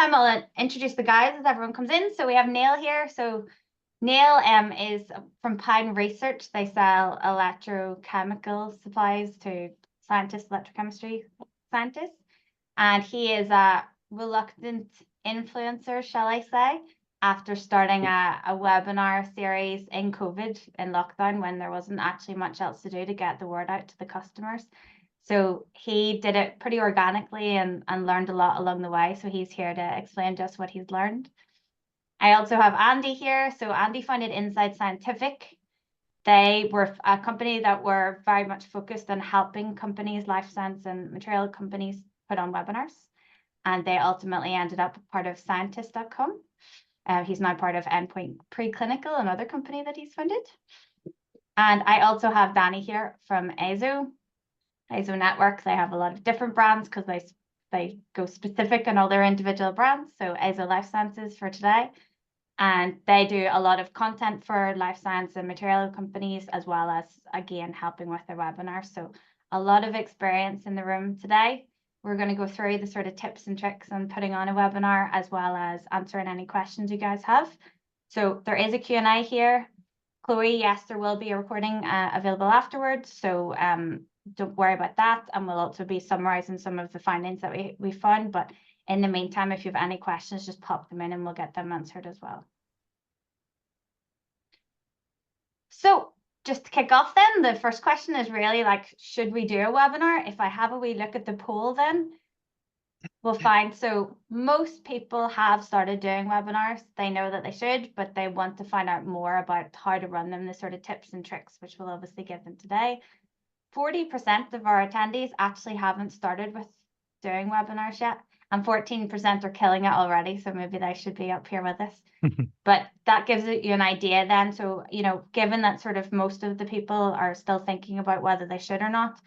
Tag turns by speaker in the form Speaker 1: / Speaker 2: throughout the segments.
Speaker 1: time, I'll introduce the guys as everyone comes in. So we have Neil here. So Neil is from Pine Research. They sell electrochemical supplies to scientists, electrochemistry scientists. And he is a reluctant influencer, shall I say, after starting a webinar series in COVID, in lockdown, when there wasn't actually much else to do to get the word out to the customers. So he did it pretty organically and learned a lot along the way. So he's here to explain just what he's learned. I also have Andy here. So Andy founded Inside Scientific. They were a company that were very much focused on helping companies, life science and material companies, put on webinars. And they ultimately ended up part of scientist.com. He's now part of Endpoint Preclinical, another company that he's founded. And I also have Danny here from Layzell Network. They have a lot of different brands because they go specific on all their individual brands. So Layzell Life Sciences for today. And they do a lot of content for life science and material companies, as well as, again, helping with their webinars. So a lot of experience in the room today. We're going to go through the sort of tips and tricks on putting on a webinar, as well as answering any questions you guys have. So there is a Q&A here. Chloe, yes, there will be a recording available afterwards. So don't worry about that. And we'll also be summarizing some of the findings that we found. But in the meantime, if you have any questions, just pop them in and we'll get them answered as well. So just to kick off then, the first question is really like, should we do a webinar? If I have a wee look at the poll, then we'll find, so most people have started doing webinars. They know that they should, but they want to find out more about how to run them, the sort of tips and tricks, which we'll obviously give them today. 40% of our attendees actually haven't started with doing webinars yet, and 14% are killing it already. So maybe they should be up here with us. But that gives you an idea then. So, you know, given that sort of most of the people are still thinking about whether they should or not,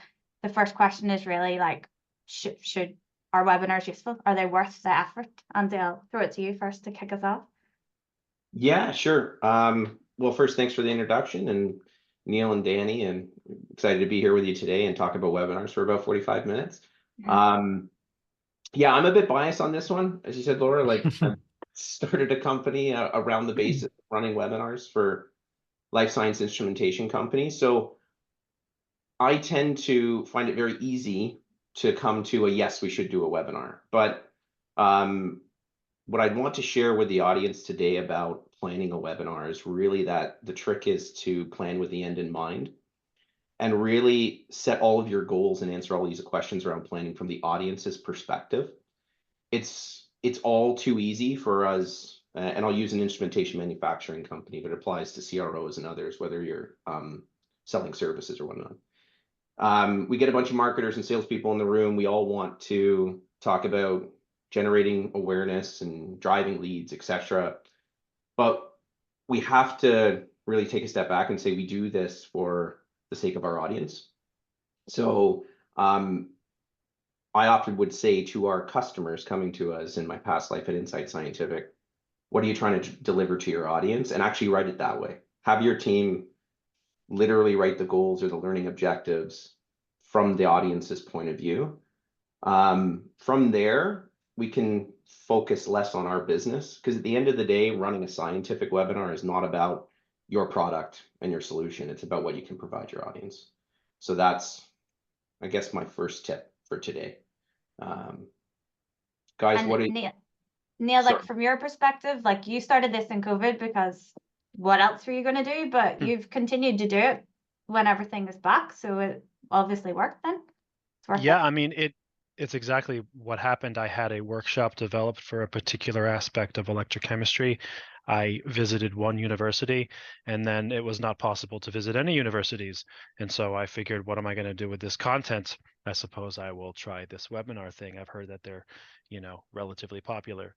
Speaker 1: the first question is really like, should our webinars useful? Are they worth the effort? Andy, I'll throw it to you first to kick us off.
Speaker 2: Yeah, sure. Well, first, thanks for the introduction, and Neil and Danny, and excited to be here with you today and talk about webinars for about 45 minutes. Yeah, I'm a bit biased on this one. As you said, Laura, like I started a company around the basis of running webinars for life science instrumentation companies. So I tend to find it very easy to come to a yes, we should do a webinar. But what I'd want to share with the audience today about planning a webinar is really that the trick is to plan with the end in mind and really set all of your goals and answer all these questions around planning from the audience's perspective. It's all too easy for us, and I'll use an instrumentation manufacturing company, but it applies to CROs and others, whether you're selling services or whatnot. We get a bunch of marketers and salespeople in the room. We all want to talk about generating awareness and driving leads, etc. But we have to really take a step back and say we do this for the sake of our audience. So I often would say to our customers coming to us in my past life at Inside Scientific, what are you trying to deliver to your audience? And actually write it that way. Have your team literally write the goals or the learning objectives from the audience's point of view. From there, we can focus less on our business, because at the end of the day, running a scientific webinar is not about your product and your solution. It's about what you can provide your audience. So that's, I guess, my first tip for today. Guys,
Speaker 1: and
Speaker 2: what are you?
Speaker 1: Neil, like from your perspective, like you started this in COVID because what else were you going to do? But you've continued to do it when everything is back. So it obviously worked then. It's worth it.
Speaker 3: I mean, it's exactly what happened. I had a workshop developed for a particular aspect of electrochemistry. I visited one university, and then it was not possible to visit any universities. And so I figured, what am I going to do with this content? I suppose I will try this webinar thing. I've heard that they're, relatively popular.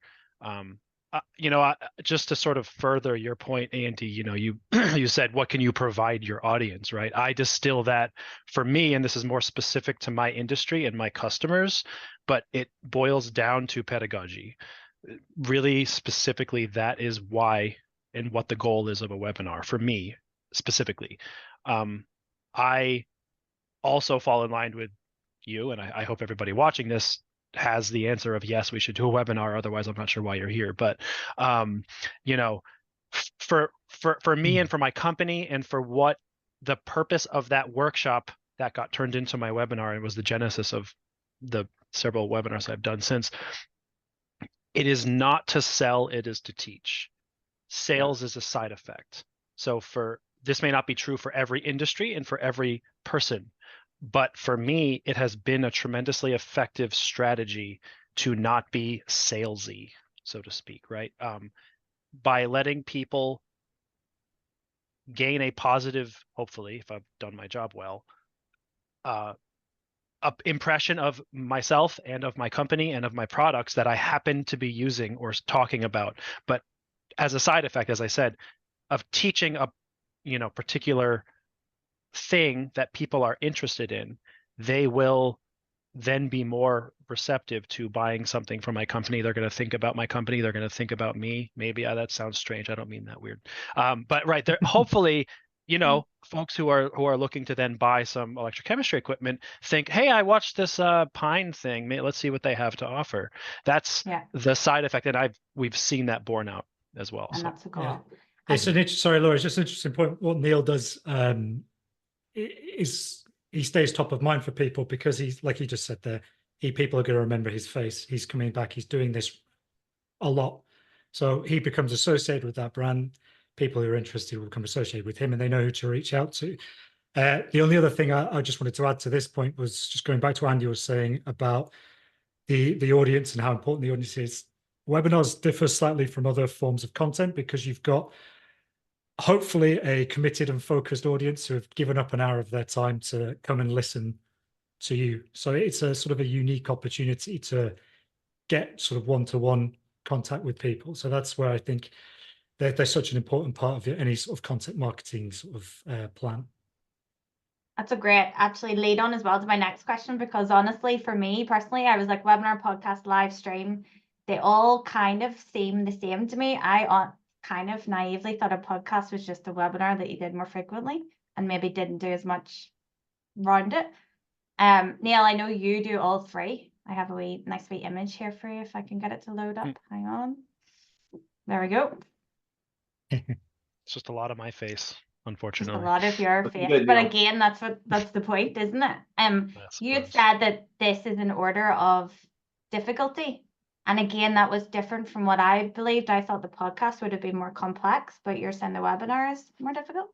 Speaker 3: Just to sort of further your point, Andy, you you said, what can you provide your audience, right? I distill that for me, and this is more specific to my industry and my customers, but it boils down to pedagogy. Really specifically, that is why and what the goal is of a webinar for me specifically. I also fall in line with you, and I hope everybody watching this has the answer of yes, we should do a webinar. Otherwise, I'm not sure why you're here. But you know, for me and for my company and for what the purpose of that workshop that got turned into my webinar and was the genesis of the several webinars I've done since, it is not to sell, it is to teach. Sales is a side effect. So this may not be true for every industry and for every person, but for me, it has been a tremendously effective strategy to not be salesy, so to speak, right? By letting people gain a positive, hopefully, if I've done my job well, impression of myself and of my company and of my products that I happen to be using or talking about. But as a side effect, as I said, of teaching a particular thing that people are interested in, they will then be more receptive to buying something from my company. They're going to think about my company. They're going to think about me. Maybe that sounds strange. I don't mean that weird. But right there, hopefully, folks who are looking to then buy some electrochemistry equipment think, hey, I watched this Pine thing. Let's see what they have to offer. That's the side effect, and we've seen that borne out as well.
Speaker 1: And that's a goal.
Speaker 4: Yeah. It's sorry, Laura, it's just an interesting point. What Neil does is he stays top of mind for people because he's, like you just said there, people are going to remember his face. He's coming back. He's doing this a lot. So he becomes associated with that brand. People who are interested will become associated with him and they know who to reach out to. The only other thing I just wanted to add to this point was just going back to what Andy was saying about the audience and how important the audience is. Webinars differ slightly from other forms of content because you've got hopefully a committed and focused audience who have given up an hour of their time to come and listen to you. So it's a sort of a unique opportunity to get sort of one-to-one contact with people. So that's where I think they're such an important part of any sort of content marketing sort of plan.
Speaker 1: That's a great actually lead on as well to my next question, because honestly, for me personally, I was like webinar, podcast, live stream, they all kind of seem the same to me. I kind of naively thought a podcast was just a webinar that you did more frequently and maybe didn't do as much around it. Neil, I know you do all three. I have a nice wee image here for you if I can get it to load up. Hang on. There we go.
Speaker 3: It's just a lot of my face, unfortunately.
Speaker 1: Just a lot of your face.
Speaker 2: Good,
Speaker 1: but
Speaker 2: Neil.
Speaker 1: again, that's the point, isn't it? You had said that this is an order of difficulty. And again, that was different from what I believed. I thought the podcast would have been more complex, but you're saying the webinar is more difficult?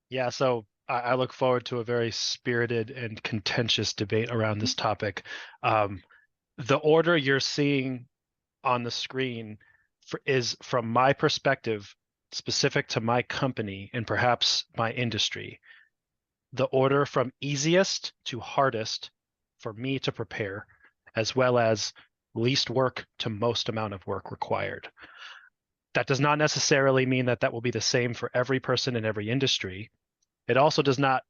Speaker 3: Yeah, so I look forward to a very spirited and contentious debate around this topic. The order you're seeing on the screen is, from my perspective, specific to my company and perhaps my industry. The order from easiest to hardest for me to prepare, as well as least work to most amount of work required. That does not necessarily mean that will be the same for every person in every industry. It also does not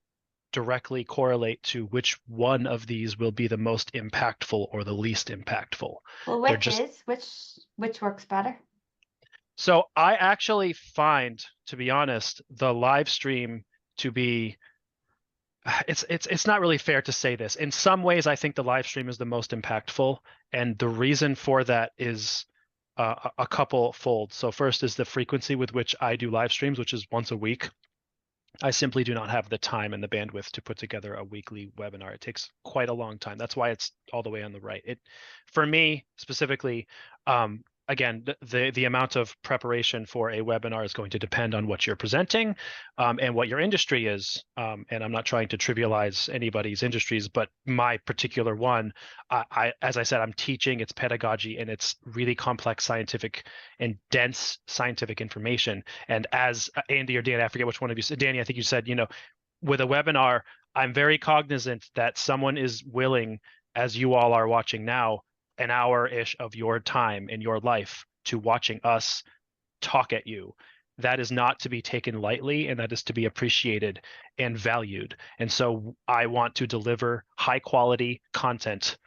Speaker 3: directly correlate to which one of these will be the most impactful or the least impactful.
Speaker 1: Well, which works better?
Speaker 3: So I actually find, to be honest, the live stream to be, it's not really fair to say this. In some ways, I think the live stream is the most impactful. And the reason for that is a couple fold. So first is the frequency with which I do live streams, which is once a week. I simply do not have the time and the bandwidth to put together a weekly webinar. It takes quite a long time. That's why it's all the way on the right. For me specifically, again, the amount of preparation for a webinar is going to depend on what you're presenting and what your industry is. And I'm not trying to trivialize anybody's industries, but my particular one, as I said, I'm teaching, it's pedagogy, and it's really complex scientific and dense scientific information. And as Andy or Danny, I forget which one of you said, Danny, I think you said, with a webinar, I'm very cognizant that someone is willing, as you all are watching now, an hour-ish of your time in your life to watching us talk at you. That is not to be taken lightly, and that is to be appreciated and valued. And so I want to deliver high-quality content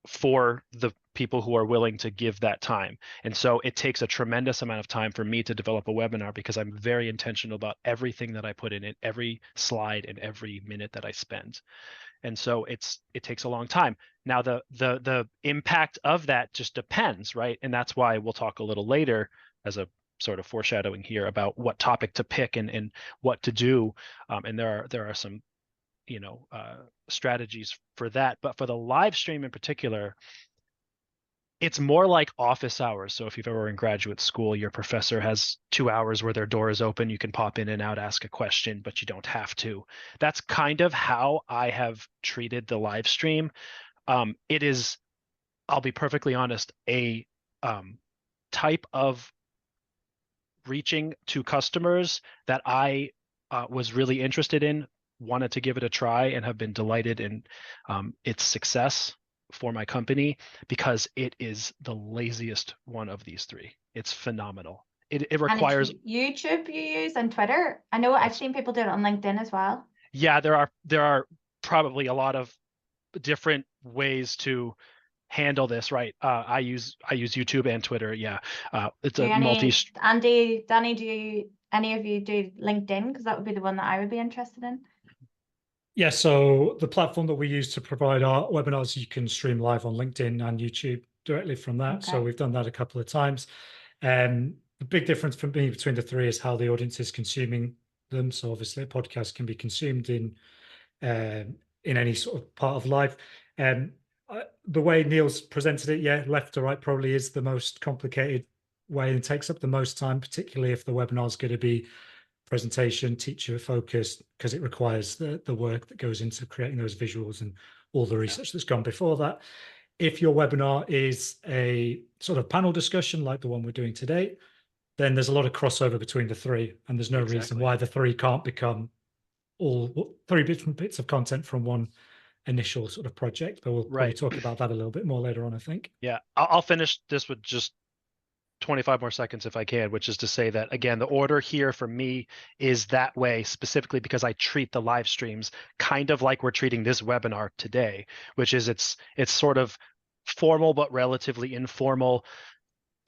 Speaker 3: for the people who are willing to give that time. And so it takes a tremendous amount of time for me to develop a webinar because I'm very intentional about everything that I put in it, every slide and every minute that I spend. And so it takes a long time. Now, the impact of that just depends, right? And that's why we'll talk a little later as a sort of foreshadowing here about what topic to pick and what to do. And there are some, strategies for that. But for the live stream in particular, it's more like office hours. So if you've ever in graduate school, your professor has 2 hours where their door is open. You can pop in and out, ask a question, but you don't have to. That's kind of how I have treated the live stream. It is, I'll be perfectly honest, a type of reaching to customers that I was really interested in, wanted to give it a try, and have been delighted in its success for my company, because it is the laziest one of these three. It's phenomenal. It requires
Speaker 1: And it's YouTube you use and Twitter. I know I've seen people do it on LinkedIn as well.
Speaker 3: Yeah, there are probably a lot of different ways to handle this, right? I use YouTube and Twitter. Yeah, it's a multi.
Speaker 1: Andy, Danny, do any of you do LinkedIn? Because that would be the one that I would be interested in.
Speaker 4: Yeah, so the platform that we use to provide our webinars, you can stream live on LinkedIn and YouTube directly from that.
Speaker 1: Okay.
Speaker 4: So we've done that a couple of times. The big difference for me between the three is how the audience is consuming them. So obviously a podcast can be consumed in any sort of part of life. The way Neil's presented it, yeah, left to right probably is the most complicated way and takes up the most time, particularly if the webinar is going to be presentation, teacher focused, because it requires the work that goes into creating those visuals and all the research that's gone before that. If your webinar is a sort of panel discussion like the one we're doing today, then there's a lot of crossover between the three, and there's no reason why the three can't become all three different bits of content from one initial sort of project. But we'll probably talk about that a little bit more later on, I think.
Speaker 3: Yeah, I'll finish this with just 25 more seconds if I can, which is to say that, again, the order here for me is that way specifically because I treat the live streams kind of like we're treating this webinar today, which is it's sort of formal but relatively informal.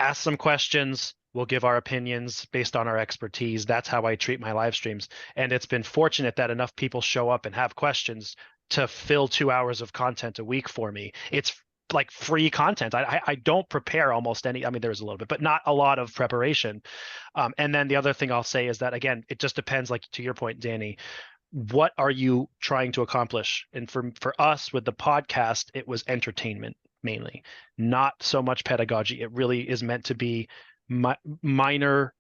Speaker 3: Ask some questions, we'll give our opinions based on our expertise. That's how I treat my live streams. And it's been fortunate that enough people show up and have questions to fill 2 hours of content a week for me. It's like free content. I don't prepare almost any, I mean, there's a little bit, but not a lot of preparation. And then the other thing I'll say is that, again, it just depends, like to your point, Danny, what are you trying to accomplish? And for us with the podcast, it was entertainment mainly, not so much pedagogy. It really is meant to be minor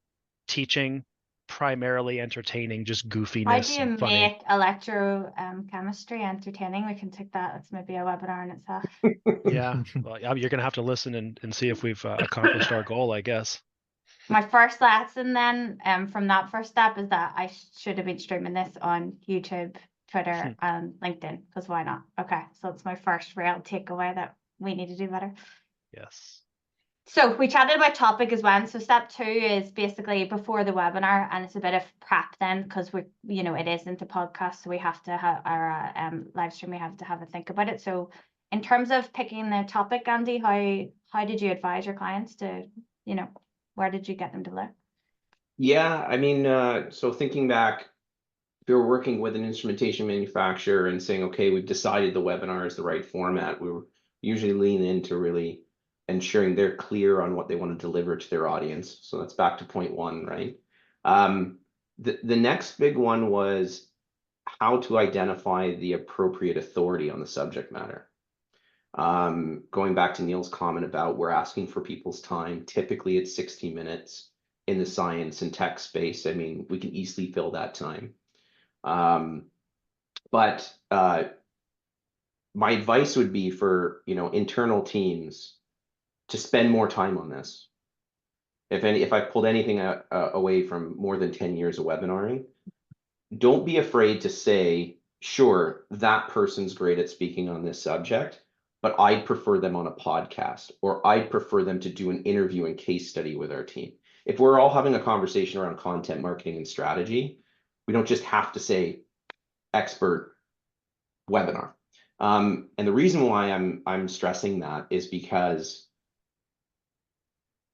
Speaker 3: teaching, primarily entertaining, just goofiness.
Speaker 1: How do you make electrochemistry entertaining? We can take that. It's maybe a webinar in itself.
Speaker 3: Yeah, well, you're going to have to listen and see if we've accomplished our goal, I guess.
Speaker 1: My first lesson then from that first step is that I should have been streaming this on YouTube, Twitter, and LinkedIn, because why not? Okay, so it's my first real takeaway that we need to do better.
Speaker 3: Yes.
Speaker 1: So we chatted about topic as well. So step 2 is basically before the webinar, and it's a bit of prep then, because it isn't a podcast, so we have to have our live stream. We have to have a think about it. So in terms of picking the topic, Andy, how did you advise your clients to, where did you get them to look?
Speaker 2: Yeah, I mean, so thinking back, if we were working with an instrumentation manufacturer and saying, okay, we've decided the webinar is the right format, we were usually lean into really ensuring they're clear on what they want to deliver to their audience. So that's back to point 1, right? The next big one was how to identify the appropriate authority on the subject matter. Going back to Neil's comment about we're asking for people's time, typically it's 60 minutes in the science and tech space. I mean, we can easily fill that time. But my advice would be for, internal teams to spend more time on this. If I pulled anything away from more than 10 years of webinaring, don't be afraid to say, sure, that person's great at speaking on this subject, but I'd prefer them on a podcast, or I'd prefer them to do an interview and case study with our team. If we're all having a conversation around content marketing and strategy, we don't just have to say expert webinar. And the reason why I'm stressing that is because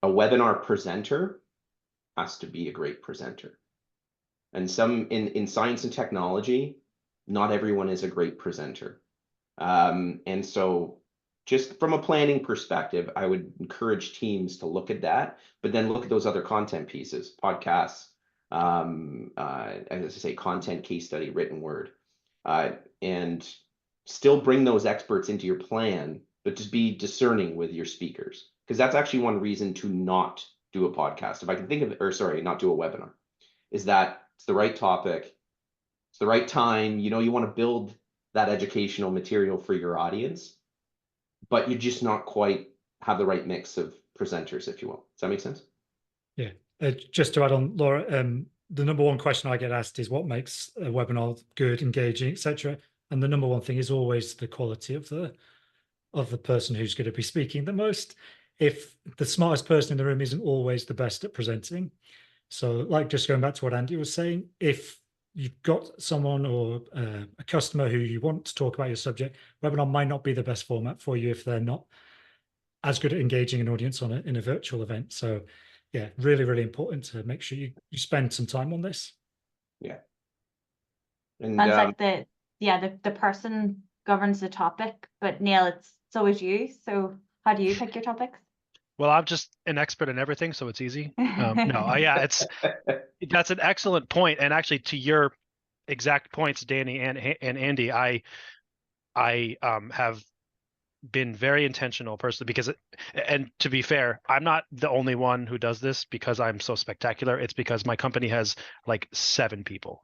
Speaker 2: a webinar presenter has to be a great presenter. And in science and technology, not everyone is a great presenter. And so just from a planning perspective, I would encourage teams to look at that, but then look at those other content pieces, podcasts, as I say, content, case study, written word, and still bring those experts into your plan, but just be discerning with your speakers. Because that's actually one reason to not do a podcast. If I can think of it, or sorry, not do a webinar, is that it's the right topic, it's the right time. You know, you want to build that educational material for your audience, but you just not quite have the right mix of presenters, if you will. Does that make sense?
Speaker 4: Yeah. Just to add on, Laura, the number one question I get asked is what makes a webinar good, engaging, etc. And the number one thing is always the quality of the person who's going to be speaking the most. If the smartest person in the room isn't always the best at presenting. So like just going back to what Andy was saying, if you've got someone or a customer who you want to talk about your subject, webinar might not be the best format for you if they're not as good at engaging an audience on in a virtual event. So yeah, really, really important to make sure you spend some time on this.
Speaker 2: Yeah. And
Speaker 1: Sounds like the person governs the topic, but Neil, it's always you. So how do you pick your topics?
Speaker 3: Well, I'm just an expert in everything, so it's easy. Yeah, that's an excellent point. And actually, to your exact points, Danny and Andy, I have been very intentional personally because and to be fair, I'm not the only one who does this because I'm so spectacular. It's because my company has like 7 people,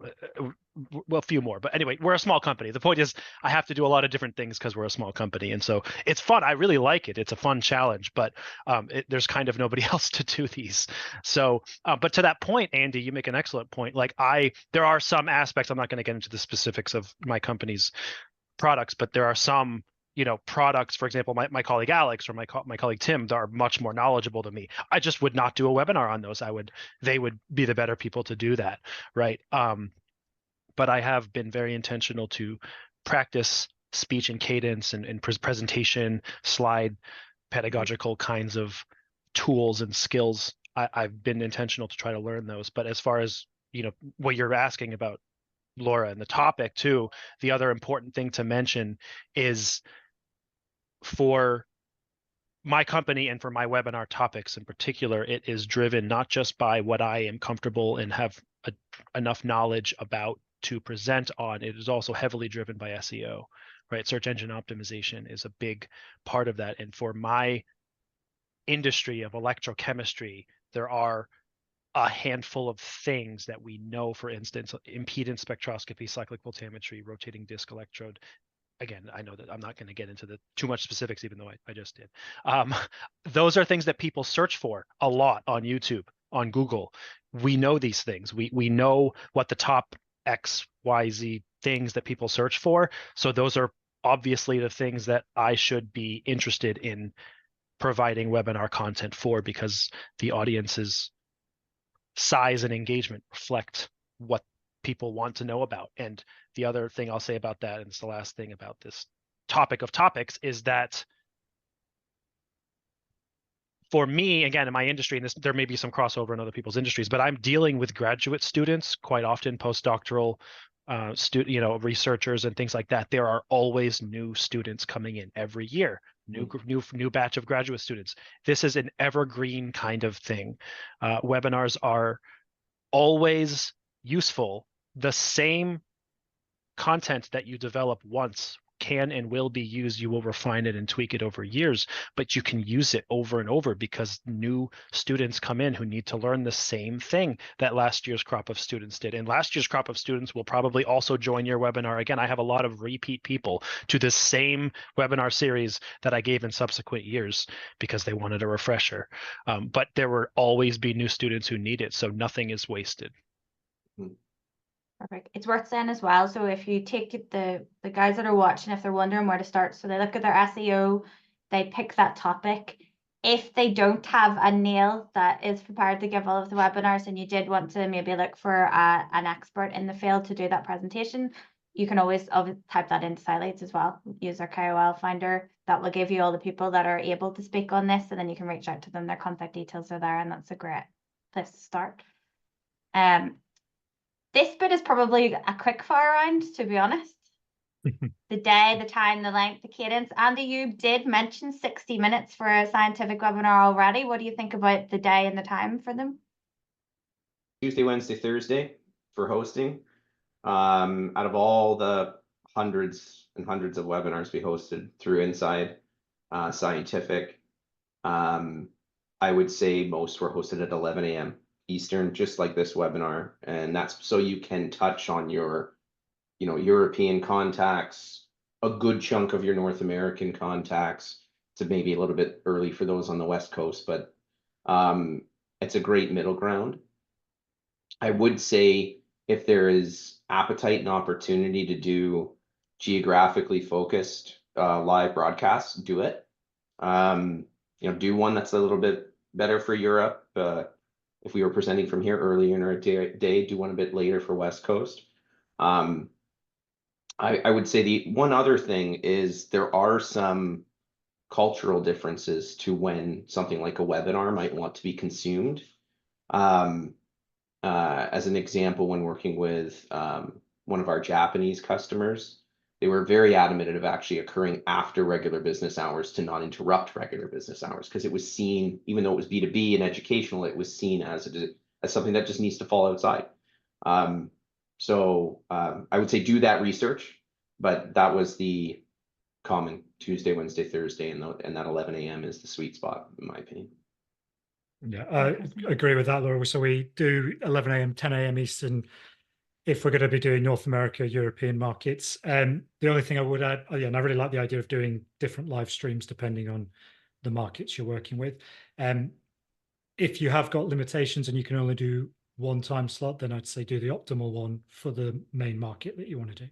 Speaker 3: well, a few more, but anyway, we're a small company. The point is I have to do a lot of different things because we're a small company, and so it's fun. I really like it. It's a fun challenge, but there's kind of nobody else to do these. So but to that point, Andy, you make an excellent point. Like there are some aspects, I'm not going to get into the specifics of my company's products, but there are some products, for example, my colleague Alex or my colleague Tim, that are much more knowledgeable than me. I just would not do a webinar on those. They would be the better people to do that, right? But I have been very intentional to practice speech and cadence and presentation, slide, pedagogical kinds of tools and skills. I've been intentional to try to learn those. But as far as what you're asking about, Laura, and the topic too, the other important thing to mention is for my company and for my webinar topics in particular, it is driven not just by what I am comfortable and have enough knowledge about to present on. It is also heavily driven by SEO, right? Search engine optimization is a big part of that. And for my industry of electrochemistry, there are a handful of things that we know, for instance, impedance spectroscopy, cyclic voltammetry, rotating disc electrode. Again, I know that I'm not going to get into the too much specifics, even though I just did. Those are things that people search for a lot on YouTube, on Google. We know these things. We know what the top X, Y, Z things that people search for. So those are obviously the things that I should be interested in providing webinar content for, because the audience's size and engagement reflect what people want to know about. And the other thing I'll say about that, and it's the last thing about this topic of topics, is that for me, again, in my industry, and there may be some crossover in other people's industries, but I'm dealing with graduate students quite often, postdoctoral researchers and things like that. There are always new students coming in every year. New batch of graduate students. This is an evergreen kind of thing. Webinars are always useful. The same content that you develop once can and will be used. You will refine it and tweak it over years, but you can use it over and over because new students come in who need to learn the same thing that last year's crop of students did. And last year's crop of students will probably also join your webinar again. I have a lot of repeat people to the same webinar series that I gave in subsequent years because they wanted a refresher. But there will always be new students who need it, so nothing is wasted.
Speaker 1: Perfect. It's worth saying as well. So if you take the guys that are watching, if they're wondering where to start, so they look at their SEO, they pick that topic. If they don't have a Neil that is prepared to give all of the webinars, and you did want to maybe look for an expert in the field to do that presentation, you can always type that into SciLeads as well. Use our KOL finder. That will give you all the people that are able to speak on this, and then you can reach out to them. Their contact details are there, and that's a great place to start. This bit is probably a quick fire round, to be honest. the day, the time, the length, the cadence. Andy, you did mention 60 minutes for a scientific webinar already. What do you think about the day and the time for them?
Speaker 2: Tuesday, Wednesday, Thursday for hosting. Out of all the hundreds and hundreds of webinars we hosted through Inside Scientific, I would say most were hosted at 11 a.m. Eastern, just like this webinar. And that's so you can touch on your, European contacts, a good chunk of your North American contacts. To maybe a little bit early for those on the West Coast, but it's a great middle ground. I would say if there is appetite and opportunity to do geographically focused live broadcasts, do it. Do one that's a little bit better for Europe. If we were presenting from here earlier in our day, do one a bit later for West Coast. I would say the one other thing is there are some cultural differences to when something like a webinar might want to be consumed. As an example, when working with one of our Japanese customers, they were very adamant of actually occurring after regular business hours to not interrupt regular business hours, because it was seen, even though it was B2B and educational, it was seen as something that just needs to fall outside. So I would say do that research, but that was the common Tuesday, Wednesday, Thursday, and that 11 a.m. is the sweet spot, in my opinion.
Speaker 4: Yeah, I agree with that, Laura. So we do 11 a.m., 10 a.m. Eastern if we're going to be doing North America, European markets. The only thing I would add, and I really like the idea of doing different live streams depending on the markets you're working with. If you have got limitations and you can only do one time slot, then I'd say do the optimal one for the main market that you want to do.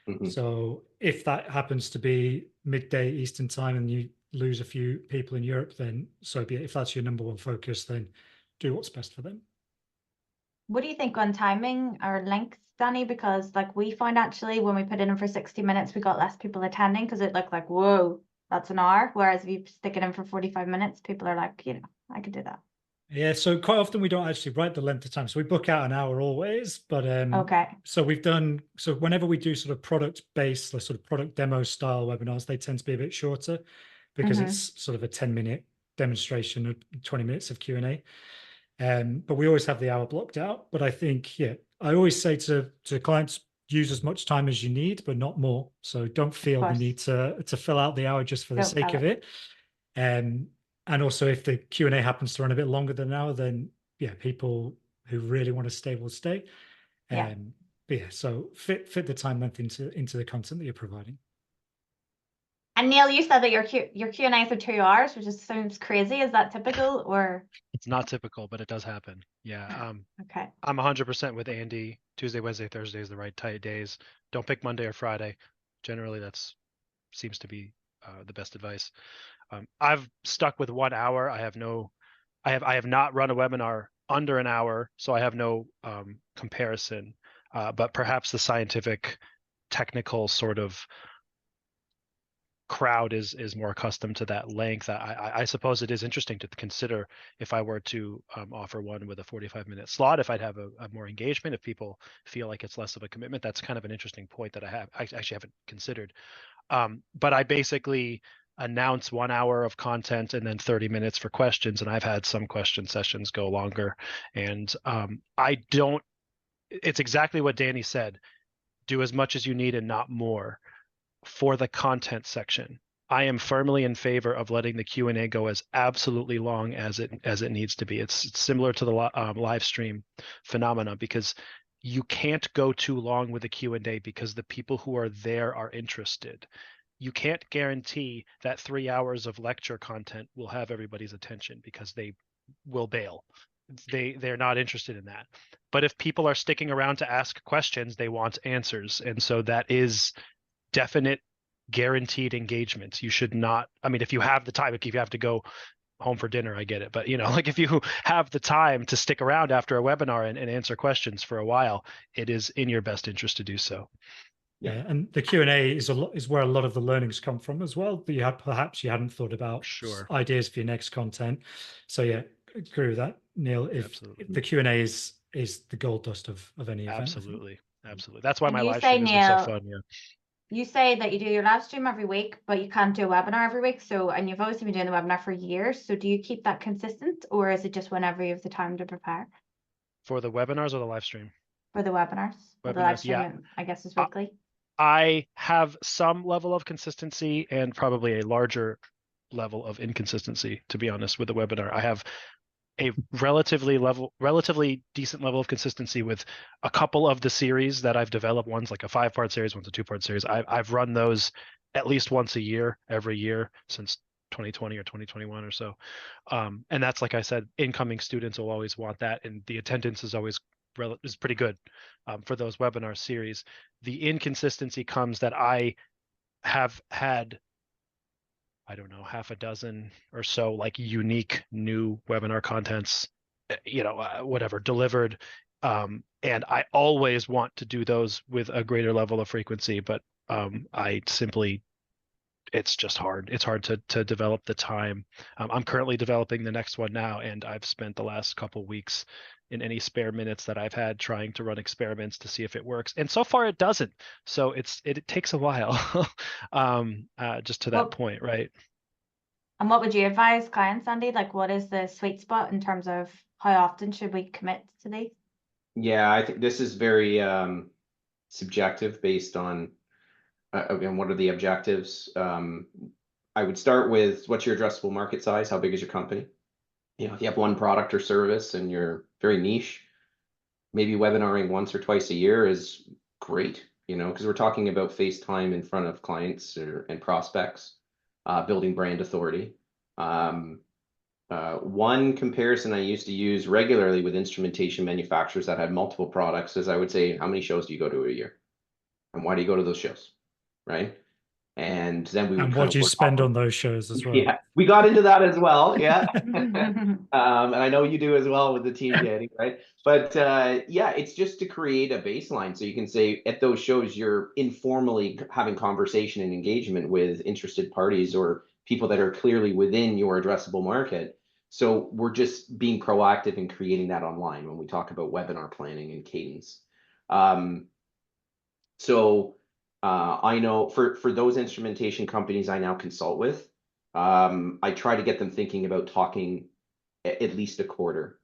Speaker 4: Mm-hmm. So if that happens to be midday Eastern time and you lose a few people in Europe, then so be it. If that's your number one focus, then do what's best for them.
Speaker 1: What do you think on timing or length, Danny? Because we found actually when we put it in for 60 minutes, we got less people attending because it looked like, whoa, that's an hour. Whereas if you stick it in for 45 minutes, people are like, I could do that. Yeah,
Speaker 4: so quite often we don't actually write the length of time. So we book out an hour always, but
Speaker 1: okay.
Speaker 4: So whenever we do sort of product-based, sort of product demo style webinars, they tend to be a bit shorter because it's sort of a 10-minute demonstration of 20 minutes of Q&A. But we always have the hour blocked out. But I think, I always say to clients, use as much time as you need, but not more. So don't feel the need to fill out the hour just for the sake of it. And also, if the Q&A happens to run a bit longer than an hour, then people who really want to stay will stay. So fit the time length into the content that you're providing.
Speaker 1: And Neil, you said that your Q&As are 2 hours, which just sounds crazy. Is that typical or? It's
Speaker 3: not typical, but it does happen. Yeah.
Speaker 1: Okay.
Speaker 3: I'm 100% with Andy. Tuesday, Wednesday, Thursday is the right tight days. Don't pick Monday or Friday. Generally, seems to be the best advice. I've stuck with 1 hour. I have not run a webinar under an hour, so I have no comparison. But perhaps the scientific, technical sort of crowd is more accustomed to that length. I suppose it is interesting to consider if I were to offer one with a 45-minute slot, if I'd have a more engagement, if people feel like it's less of a commitment. That's kind of an interesting point that I actually haven't considered. But I basically announce 1 hour of content and then 30 minutes for questions. And I've had some question sessions go longer. And it's exactly what Danny said. Do as much as you need and not more. For the content section, I am firmly in favor of letting the Q&A go as absolutely long as it needs to be. It's similar to the live stream phenomena, because you can't go too long with a Q&A because the people who are there are interested. You can't guarantee that 3 hours of lecture content will have everybody's attention because they will bail. They're not interested in that. But if people are sticking around to ask questions, they want answers. And so that is definite guaranteed engagement. You should not, if you have the time, if you have to go home for dinner, I get it. But if you have the time to stick around after a webinar and answer questions for a while, it is in your best interest to do so.
Speaker 4: Yeah, and the Q&A is where a lot of the learnings come from as well. But perhaps you hadn't thought about ideas for your next content. So agree with that, Neil. If the Q&A is the gold dust of any event.
Speaker 3: Absolutely. That's why my live stream has been so fun. Yeah.
Speaker 1: you say that you do your live stream every week, but you can't do a webinar every week. So, and you've obviously been doing the webinar for years. So do you keep that consistent, or is it just whenever you have the time to prepare
Speaker 3: For the webinars or the live stream?
Speaker 1: for the webinars? Or the live
Speaker 3: Webinars,
Speaker 1: stream,
Speaker 3: yeah.
Speaker 1: I guess, is weekly.
Speaker 3: I have some level of consistency and probably a larger level of inconsistency, to be honest, with the webinar. I have a relatively decent level of consistency with a couple of the series that I've developed. One's like a 5-part series, one's a 2-part series. I've run those at least once a year, every year since 2020 or 2021 or so. And that's, like I said, incoming students will always want that, and the attendance is always is pretty good for those webinar series. The inconsistency comes that I have had, I don't know, half a dozen or so like unique new webinar contents, whatever, delivered. And I always want to do those with a greater level of frequency, but I simply, it's just hard. It's hard to develop the time. I'm currently developing the next one now, and I've spent the last couple weeks in any spare minutes that I've had trying to run experiments to see if it works. And so far it doesn't. So it takes a while just to that point, right?
Speaker 1: And what would you advise clients, Andy? Like, what is the sweet spot in terms of how often should we commit to these?
Speaker 2: Yeah, I think this is very subjective based on, again, what are the objectives? I would start with, what's your addressable market size? How big is your company? If you have one product or service and you're very niche, maybe webinaring once or twice a year is great, because we're talking about face time in front of clients and prospects, building brand authority. One comparison I used to use regularly with instrumentation manufacturers that had multiple products is, I would say, how many shows do you go to a year? And why do you go to those shows, right? And then we would
Speaker 4: what do you spend on those shows as well?
Speaker 2: Yeah, we got into that as well. Yeah. And I know you do as well with the team, Danny, right? But yeah, it's just to create a baseline. So you can say at those shows, you're informally having conversation and engagement with interested parties or people that are clearly within your addressable market. So we're just being proactive in creating that online when we talk about webinar planning and cadence. I know for those instrumentation companies I now consult with, I try to get them thinking about talking at least a quarter,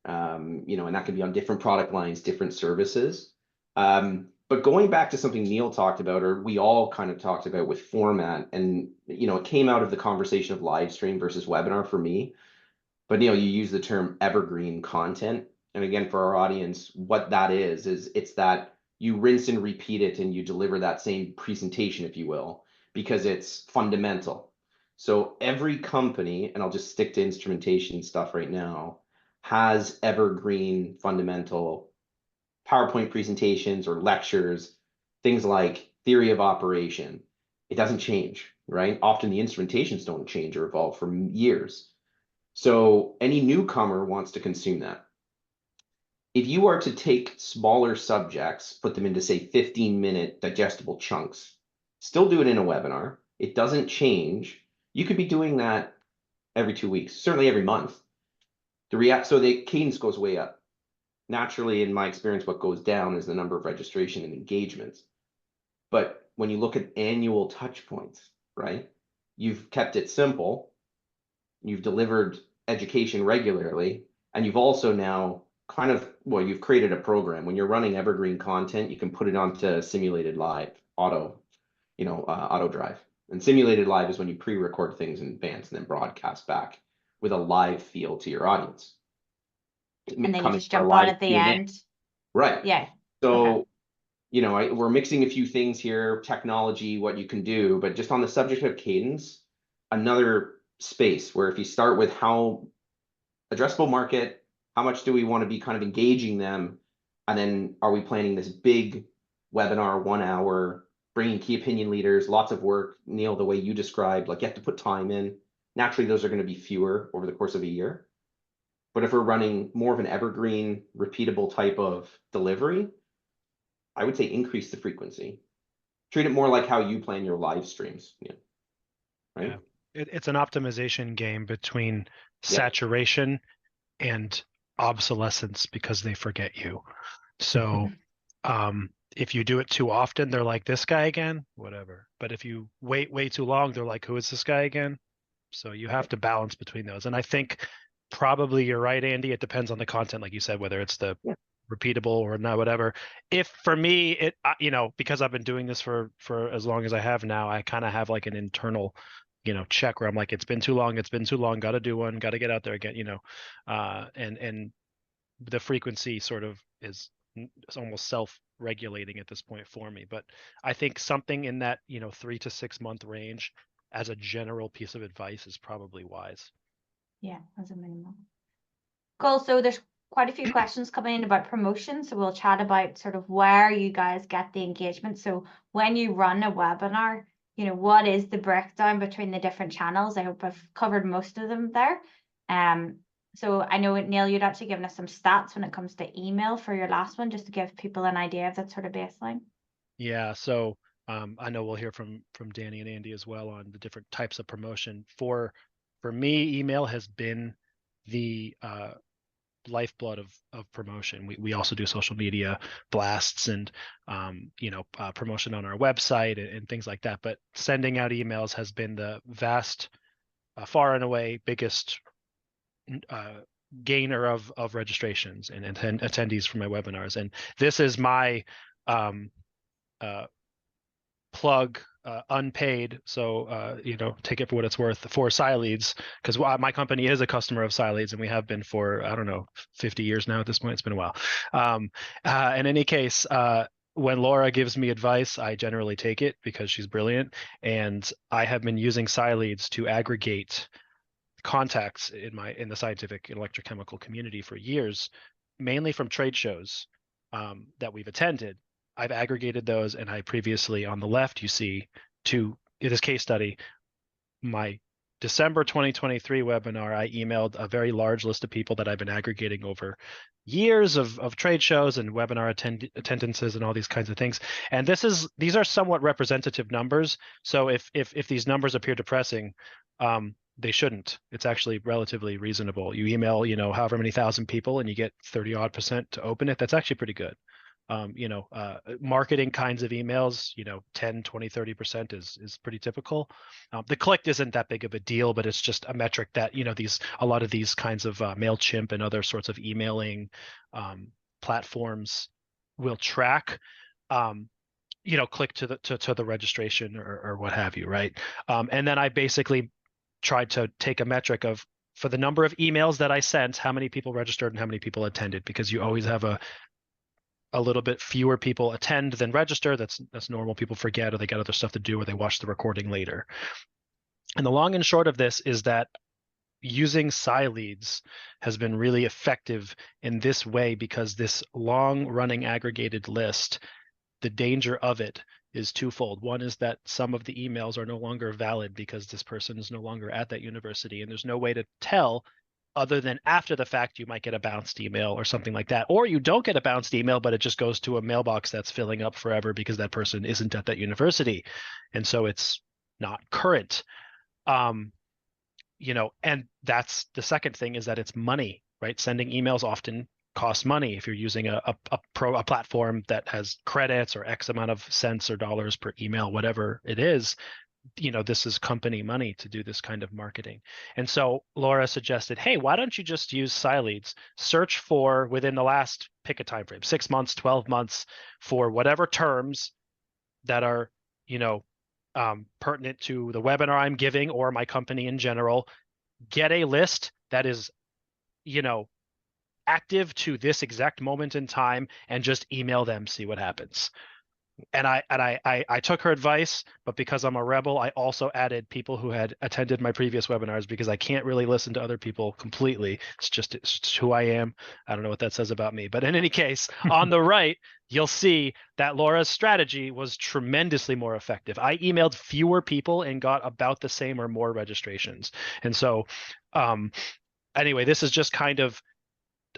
Speaker 2: and that can be on different product lines, different services. But going back to something Neil talked about, or we all kind of talked about with format, and it came out of the conversation of live stream versus webinar for me. But Neil, you use the term evergreen content, and again, for our audience, what that is it's that you rinse and repeat it and you deliver that same presentation, if you will, because it's fundamental. So every company, and I'll just stick to instrumentation stuff right now, has evergreen fundamental PowerPoint presentations or lectures, things like theory of operation. It doesn't change, right? Often the instrumentations don't change or evolve for years. So any newcomer wants to consume that. If you are to take smaller subjects, put them into, say, 15-minute digestible chunks, still do it in a webinar, it doesn't change. You could be doing that every 2 weeks, certainly every month. So the cadence goes way up. Naturally, in my experience, what goes down is the number of registration and engagements. But when you look at annual touch points, right, you've kept it simple, you've delivered education regularly, and you've also now you've created a program. When you're running evergreen content, you can put it onto simulated live auto drive. And simulated live is when you pre-record things in advance and then broadcast back with a live feel to your audience.
Speaker 1: And then you just jump on at the end.
Speaker 2: Right.
Speaker 1: Yeah.
Speaker 2: So, we're mixing a few things here, technology, what you can do, but just on the subject of cadence, another space where if you start with how addressable market, how much do we want to be kind of engaging them? And then are we planning this big webinar, 1 hour, bringing key opinion leaders, lots of work, Neil, the way you described, like you have to put time in. Naturally, those are going to be fewer over the course of a year. But if we're running more of an evergreen, repeatable type of delivery, I would say increase the frequency. Treat it more like how you plan your live streams. Yeah. Right?
Speaker 3: Yeah. It's an optimization game between saturation and obsolescence because they forget you. So if you do it too often, they're like, this guy again, whatever. But if you wait way too long, they're like, who is this guy again? So you have to balance between those. And I think probably you're right, Andy. It depends on the content, like you said, whether it's the repeatable or not, whatever. If for me, it, because I've been doing this for as long as I have now, I kind of have like an internal, check where I'm like, it's been too long, got to do one, got to get out there again, and the frequency sort of is almost self-regulating at this point for me. But I think something in that 3 to 6 month range as a general piece of advice is probably wise.
Speaker 1: Yeah, as a minimum. Cool. So there's quite a few questions coming in about promotion. So we'll chat about sort of where you guys get the engagement. So when you run a webinar, what is the breakdown between the different channels? I hope I've covered most of them there. So I know, Neil, you'd actually given us some stats when it comes to email for your last one, just to give people an idea of that sort of baseline.
Speaker 3: Yeah. So I know we'll hear from Danny and Andy as well on the different types of promotion. For me, email has been the lifeblood of promotion. We also do social media blasts and promotion on our website and things like that. But sending out emails has been the vast, far and away biggest gainer of registrations and attendees for my webinars. And this is my plug, unpaid, so take it for what it's worth, for SciLeads, because my company is a customer of SciLeads, and we have been for 50 years now at this point. It's been a while. In any case, when Laura gives me advice, I generally take it because she's brilliant, and I have been using SciLeads to aggregate contacts in the scientific electrochemical community for years, mainly from trade shows that we've attended. I've aggregated those, and I previously, on the left, you see in this case study, my December 2023 webinar, I emailed a very large list of people that I've been aggregating over years of trade shows and webinar attendances and all these kinds of things. And these are somewhat representative numbers. So if these numbers appear depressing, they shouldn't. It's actually relatively reasonable. You email, however many thousand people, and you get 30% to open it. That's actually pretty good. Marketing kinds of emails, 10, 20, 30% is pretty typical. The click isn't that big of a deal, but it's just a metric that, a lot of these kinds of MailChimp and other sorts of emailing platforms will track. Click to the registration or what have you, right? And then I basically tried to take a metric of, for the number of emails that I sent, how many people registered and how many people attended, because you always have a little bit fewer people attend than register. That's normal. People forget, or they got other stuff to do, or they watch the recording later. And the long and short of this is that using SciLeads has been really effective in this way, because this long running aggregated list, the danger of it is twofold. One is that some of the emails are no longer valid because this person is no longer at that university, and there's no way to tell other than after the fact. You might get a bounced email or something like that, or you don't get a bounced email, but it just goes to a mailbox that's filling up forever because that person isn't at that university, and so it's not current. And that's the second thing, is that it's money, right? Sending emails often costs money. If you're using a platform that has credits or X amount of cents or dollars per email, whatever it is, this is company money to do this kind of marketing. And so Laura suggested, hey, why don't you just use SciLeads, search for, within the last, pick a time frame, 6 months, 12 months, for whatever terms that are, pertinent to the webinar I'm giving or my company in general, get a list that is, active to this exact moment in time, and just email them, see what happens. And I took her advice, but because I'm a rebel, I also added people who had attended my previous webinars, because I can't really listen to other people completely. It's just who I am. I don't know what that says about me. But in any case, on the right, you'll see that Laura's strategy was tremendously more effective. I emailed fewer people and got about the same or more registrations. And so anyway, this is just kind of,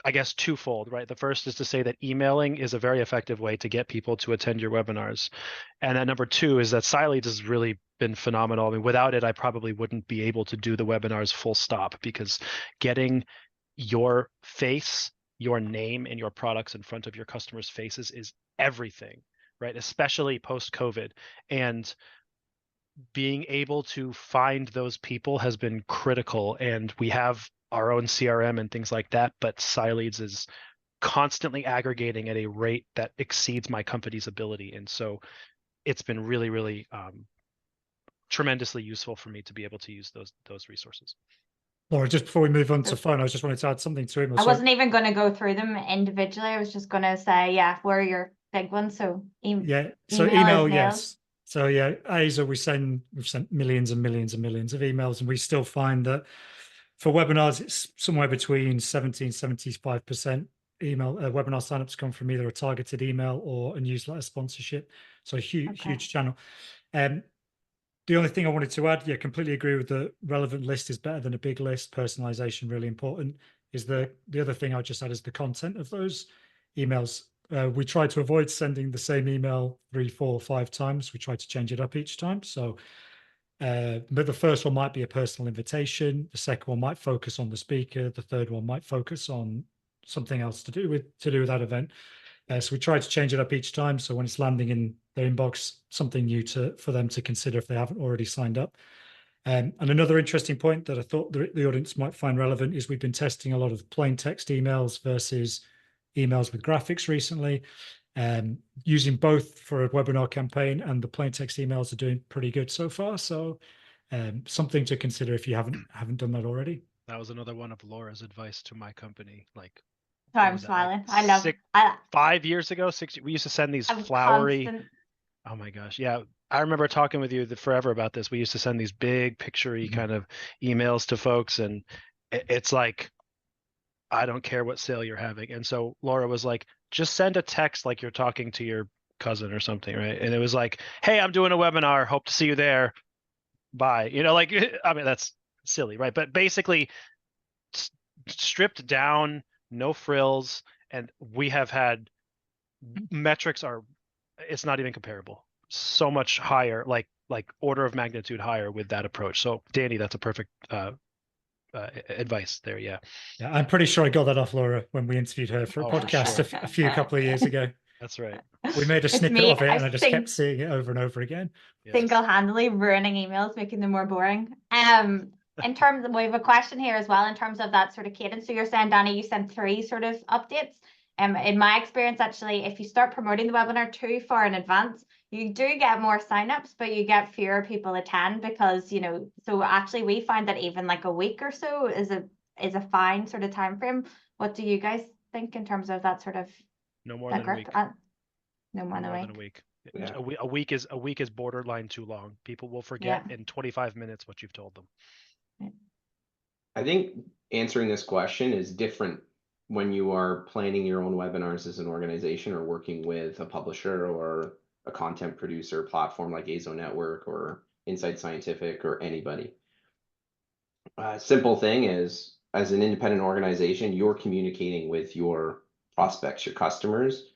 Speaker 3: I guess, twofold, right? The first is to say that emailing is a very effective way to get people to attend your webinars. And then number two is that SciLeads has really been phenomenal. I mean, without it, I probably wouldn't be able to do the webinars full stop, because getting your face, your name, and your products in front of your customers' faces is everything. right? Especially post-COVID. And being able to find those people has been critical. And we have our own CRM and things like that, but SciLeads is constantly aggregating at a rate that exceeds my company's ability. And so it's been really, really tremendously useful for me to be able to use those resources.
Speaker 4: Laura, just before we move on to phone, I just wanted to add something to email.
Speaker 1: I wasn't even going to go through them individually. I was just going to say, yeah, what are your big ones? So
Speaker 4: yeah, so email, yes. So yeah, ASA, we've sent millions and millions and millions of emails, and we still find that for webinars, it's somewhere between 70 and 75% email webinar signups come from either a targeted email or a newsletter sponsorship. So a huge channel. The only thing I wanted to add, yeah, completely agree with the relevant list is better than a big list. Personalization really important. Is the other thing I just add is the content of those emails. We try to avoid sending the same email 3, 4, 5 times. We try to change it up each time. So, but the first one might be a personal invitation. The second one might focus on the speaker. The third one might focus on something else to do with that event. So we try to change it up each time. So when it's landing in their inbox, something new for them to consider if they haven't already signed up. And another interesting point that I thought the audience might find relevant is we've been testing a lot of plain text emails versus emails with graphics recently. Using both for a webinar campaign, and the plain text emails are doing pretty good so far. So something to consider if you haven't done that already.
Speaker 3: That was another one of Laura's advice to my company. Like,
Speaker 1: I'm smiling. I love it.
Speaker 3: 5 years ago, 6, we used to send these flowery. Oh my gosh. Yeah. I remember talking with you forever about this. We used to send these big picture-y kind of emails to folks. And it's like, I don't care what sale you're having. And so Laura was like, just send a text like you're talking to your cousin or something, right? And it was like, hey, I'm doing a webinar. Hope to see you there. Bye. You know, like, I mean, that's silly, right? But basically stripped down, no frills. And we have had metrics it's not even comparable. So much higher, like order of magnitude higher with that approach. So Danny, that's a perfect advice there. Yeah,
Speaker 4: I'm pretty sure I got that off Laura when we interviewed her for a podcast
Speaker 3: sure.
Speaker 4: a few couple of years ago.
Speaker 3: That's right.
Speaker 4: We made a snippet of it, and I just kept seeing it over and over again.
Speaker 1: Single-handedly ruining emails, making them more boring. In terms of, we have a question here as well in terms of that sort of cadence. So you're saying, Danny, you sent 3 sort of updates. In my experience, actually, if you start promoting the webinar too far in advance, you do get more signups, but you get fewer people attend because, you know, so actually we find that even like a week or so is a fine sort of time frame. What do you guys think in terms of that sort of
Speaker 3: no more than a week?
Speaker 1: No more than a week.
Speaker 3: Yeah. A week is borderline too long. People will forget in 25 minutes what you've told them.
Speaker 2: I think answering this question is different when you are planning your own webinars as an organization or working with a publisher or a content producer platform like Layzell Network or Insight Scientific or anybody. Simple thing is, as an independent organization, you're communicating with your prospects, your customers.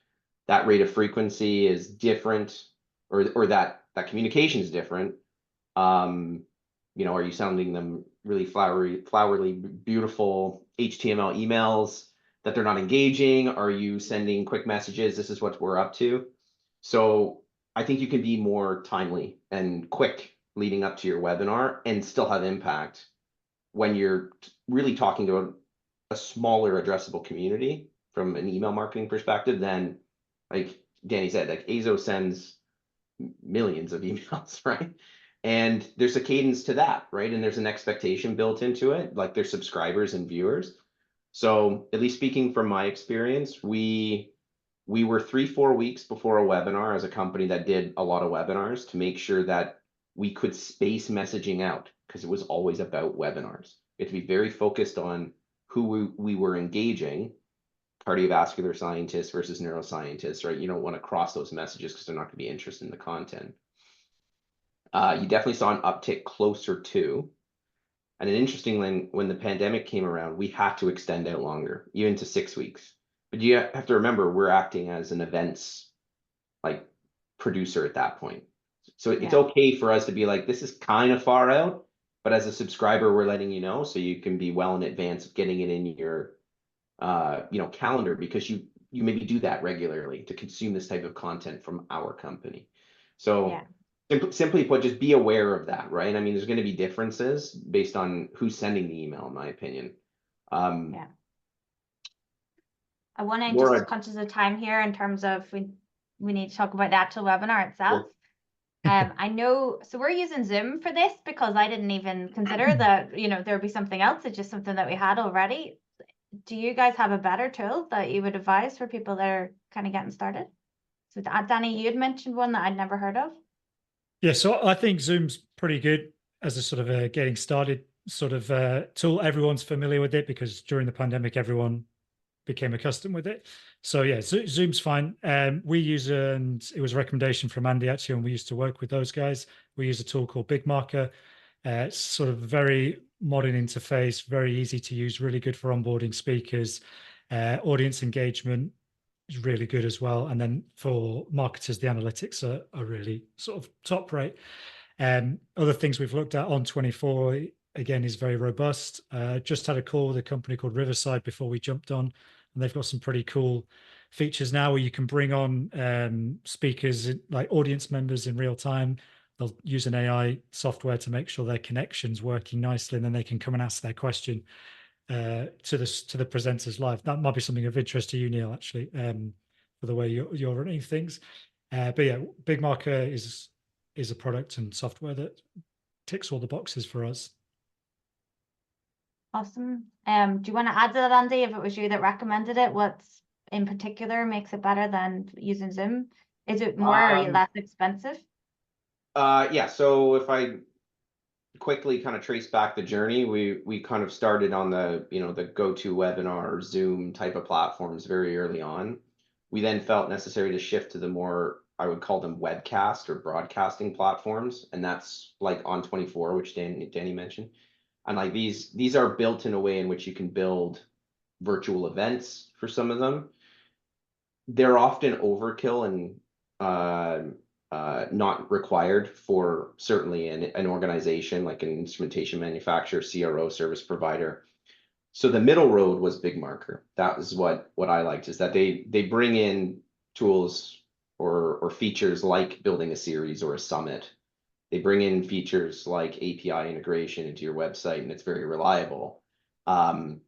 Speaker 2: That rate of frequency is different, or that communication is different. You know, are you sending them really flowery, beautiful HTML emails that they're not engaging? Are you sending quick messages? This is what we're up to. So I think you can be more timely and quick leading up to your webinar and still have impact when you're really talking to a smaller addressable community from an email marketing perspective than, like Danny said, like Layzell sends millions of emails, right? And there's a cadence to that, right? And there's an expectation built into it, like their subscribers and viewers. So at least speaking from my experience, we were 3-4 weeks before a webinar as a company that did a lot of webinars to make sure that we could space messaging out, because it was always about webinars. We had to be very focused on who we were engaging, cardiovascular scientists versus neuroscientists, right? You don't want to cross those messages because they're not going to be interested in the content. You definitely saw an uptick closer to, and an interesting when the pandemic came around, we had to extend out longer, even to 6 weeks. But you have to remember, we're acting as an events like producer at that point. So it's okay for us to be like, this is kind of far out, but as a subscriber, we're letting you know so you can be well in advance of getting it in your calendar, because you maybe do that regularly to consume this type of content from our company. So
Speaker 1: Yeah.
Speaker 2: simply put, just be aware of that, right? I mean, there's going to be differences based on who's sending the email, in my opinion.
Speaker 1: Yeah. I want to
Speaker 2: Laura-
Speaker 1: just conscious of time here in terms of we need to talk about the actual webinar itself. I know, so we're using Zoom for this because I didn't even consider that, you know, there'd be something else. It's just something that we had already. Do you guys have a better tool that you would advise for people that are kind of getting started? So Danny, you had mentioned one that I'd never heard of.
Speaker 4: Yeah, so I think Zoom's pretty good as a sort of a getting started sort of tool. Everyone's familiar with it because during the pandemic, everyone became accustomed with it. So yeah, Zoom's fine. We use, and it was a recommendation from Andy actually, and we used to work with those guys. We use a tool called BigMarker. It's sort of very modern interface, very easy to use, really good for onboarding speakers. Audience engagement is really good as well. And then for marketers, the analytics are really sort of top rate. Other things we've looked at on 24, again, is very robust. Just had a call with a company called Riverside before we jumped on, and they've got some pretty cool features now where you can bring on speakers, like audience members in real time. They'll use an AI software to make sure their connection's working nicely, and then they can come and ask their question to the presenters live. That might be something of interest to you, Neil, actually, for the way you're running things. But yeah, BigMarker is a product and software that ticks all the boxes for us.
Speaker 1: Awesome. Do you want to add to that, Andy? If it was you that recommended it, what's in particular makes it better than using Zoom? Is it more or less expensive?
Speaker 2: Yeah, so if I quickly kind of trace back the journey, we kind of started on the, you know, the GoToWebinar Zoom type of platforms very early on. We then felt necessary to shift to the more, I would call them webcast or broadcasting platforms, and that's like On24, which Danny mentioned. And like these are built in a way in which you can build virtual events for some of them. They're often overkill and not required for certainly an organization like an instrumentation manufacturer, CRO, service provider. So the middle road was BigMarker. That was what I liked, is that they bring in tools or features like building a series or a summit. They bring in features like API integration into your website, and it's very reliable. And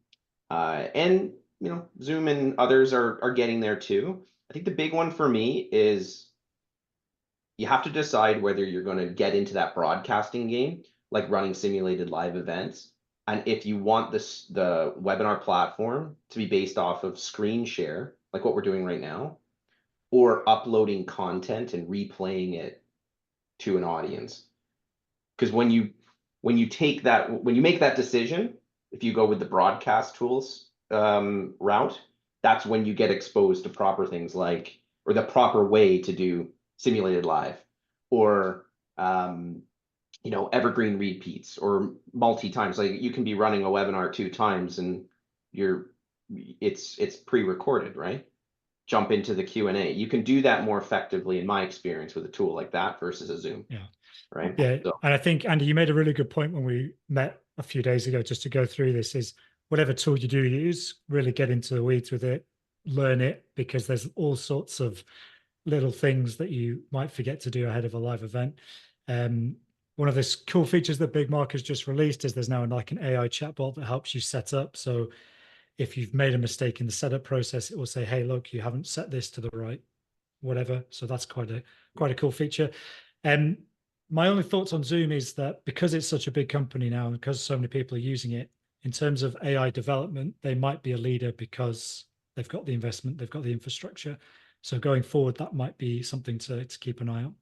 Speaker 2: you know, Zoom and others are getting there too. I think the big one for me is you have to decide whether you're going to get into that broadcasting game, like running simulated live events. And if you want the webinar platform to be based off of screen share, like what we're doing right now, or uploading content and replaying it to an audience. Because when you make that decision, if you go with the broadcast tools route, that's when you get exposed to proper things like, or the proper way to do simulated live, or you know, evergreen repeats, or multi-times. Like you can be running a webinar 2 times and it's pre-recorded, right? Jump into the Q&A. You can do that more effectively, in my experience, with a tool like that versus a Zoom.
Speaker 4: Yeah.
Speaker 2: Right.
Speaker 4: Yeah.
Speaker 2: So.
Speaker 4: And I think, Andy, you made a really good point when we met a few days ago, just to go through this, is whatever tool you do use, really get into the weeds with it, learn it, because there's all sorts of little things that you might forget to do ahead of a live event. One of the cool features that BigMarker's just released is there's now like an AI chatbot that helps you set up. So if you've made a mistake in the setup process, it will say, hey, look, you haven't set this to the right, whatever. So that's quite a cool feature. My only thoughts on Zoom is that because it's such a big company now, and because so many people are using it, in terms of AI development, they might be a leader because they've got the investment, they've got the infrastructure. So going forward, that might be something to keep an eye on.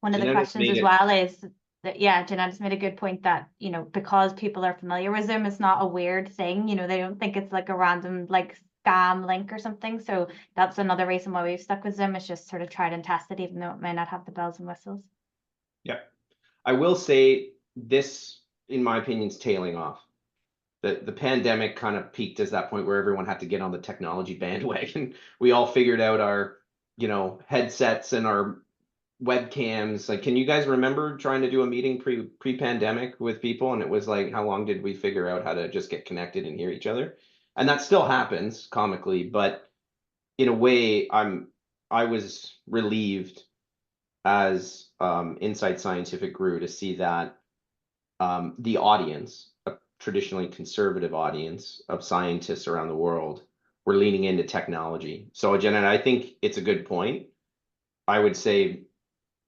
Speaker 1: One of the questions as well is that, yeah, Jeanette's made a good point that, you know, because people are familiar with Zoom, it's not a weird thing. You know, they don't think it's like a random like scam link or something. So that's another reason why we've stuck with Zoom, is just sort of tried and tested, even though it may not have the bells and whistles.
Speaker 2: Yeah, I will say this, in my opinion, is tailing off. The pandemic kind of peaked as that point where everyone had to get on the technology bandwagon. We all figured out our, you know, headsets and our webcams. Like, can you guys remember trying to do a meeting pre-pandemic with people? And it was like, how long did we figure out how to just get connected and hear each other? And that still happens comically, but in a way, I was relieved as Insight Scientific grew to see that the audience, a traditionally conservative audience of scientists around the world, were leaning into technology. So, Jenna, I think it's a good point. I would say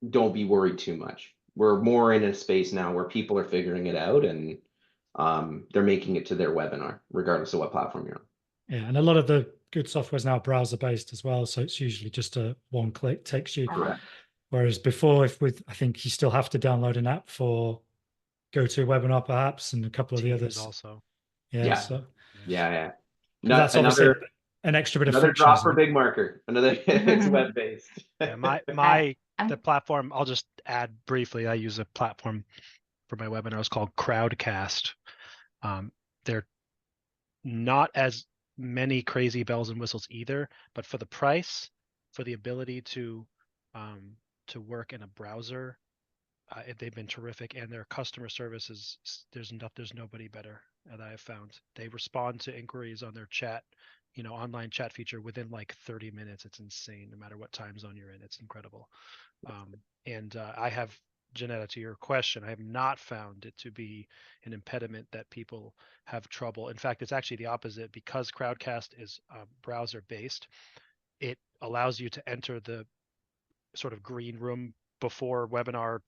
Speaker 2: don't be worried too much. We're more in a space now where people are figuring it out, and they're making it to their webinar, regardless of what platform you're on.
Speaker 4: Yeah, and a lot of the good software is now browser based as well, so it's usually just a one click takes you.
Speaker 2: Correct.
Speaker 4: Whereas before, I think you still have to download an app for GoToWebinar perhaps, and a couple of the
Speaker 3: Teams
Speaker 4: others.
Speaker 3: also.
Speaker 4: Yeah,
Speaker 2: Yeah.
Speaker 4: so
Speaker 2: Yeah.
Speaker 4: that's obviously
Speaker 2: Another
Speaker 4: an extra bit of
Speaker 2: another
Speaker 4: friction.
Speaker 2: drop for Big Marker. Another it's web based.
Speaker 3: Yeah, the platform, I'll just add briefly, I use a platform for my webinars called Crowdcast. They're not as many crazy bells and whistles either, but for the price, for the ability to work in a browser, they've been terrific, and their customer service is there's nobody better that I have found. They respond to inquiries on their chat, online chat feature within like 30 minutes. It's insane, no matter what time zone you're in. It's incredible. And I have, Janetta, to your question, I have not found it to be an impediment that people have trouble. In fact, it's actually the opposite. Because Crowdcast is browser based, it allows you to enter the sort of green room before webinar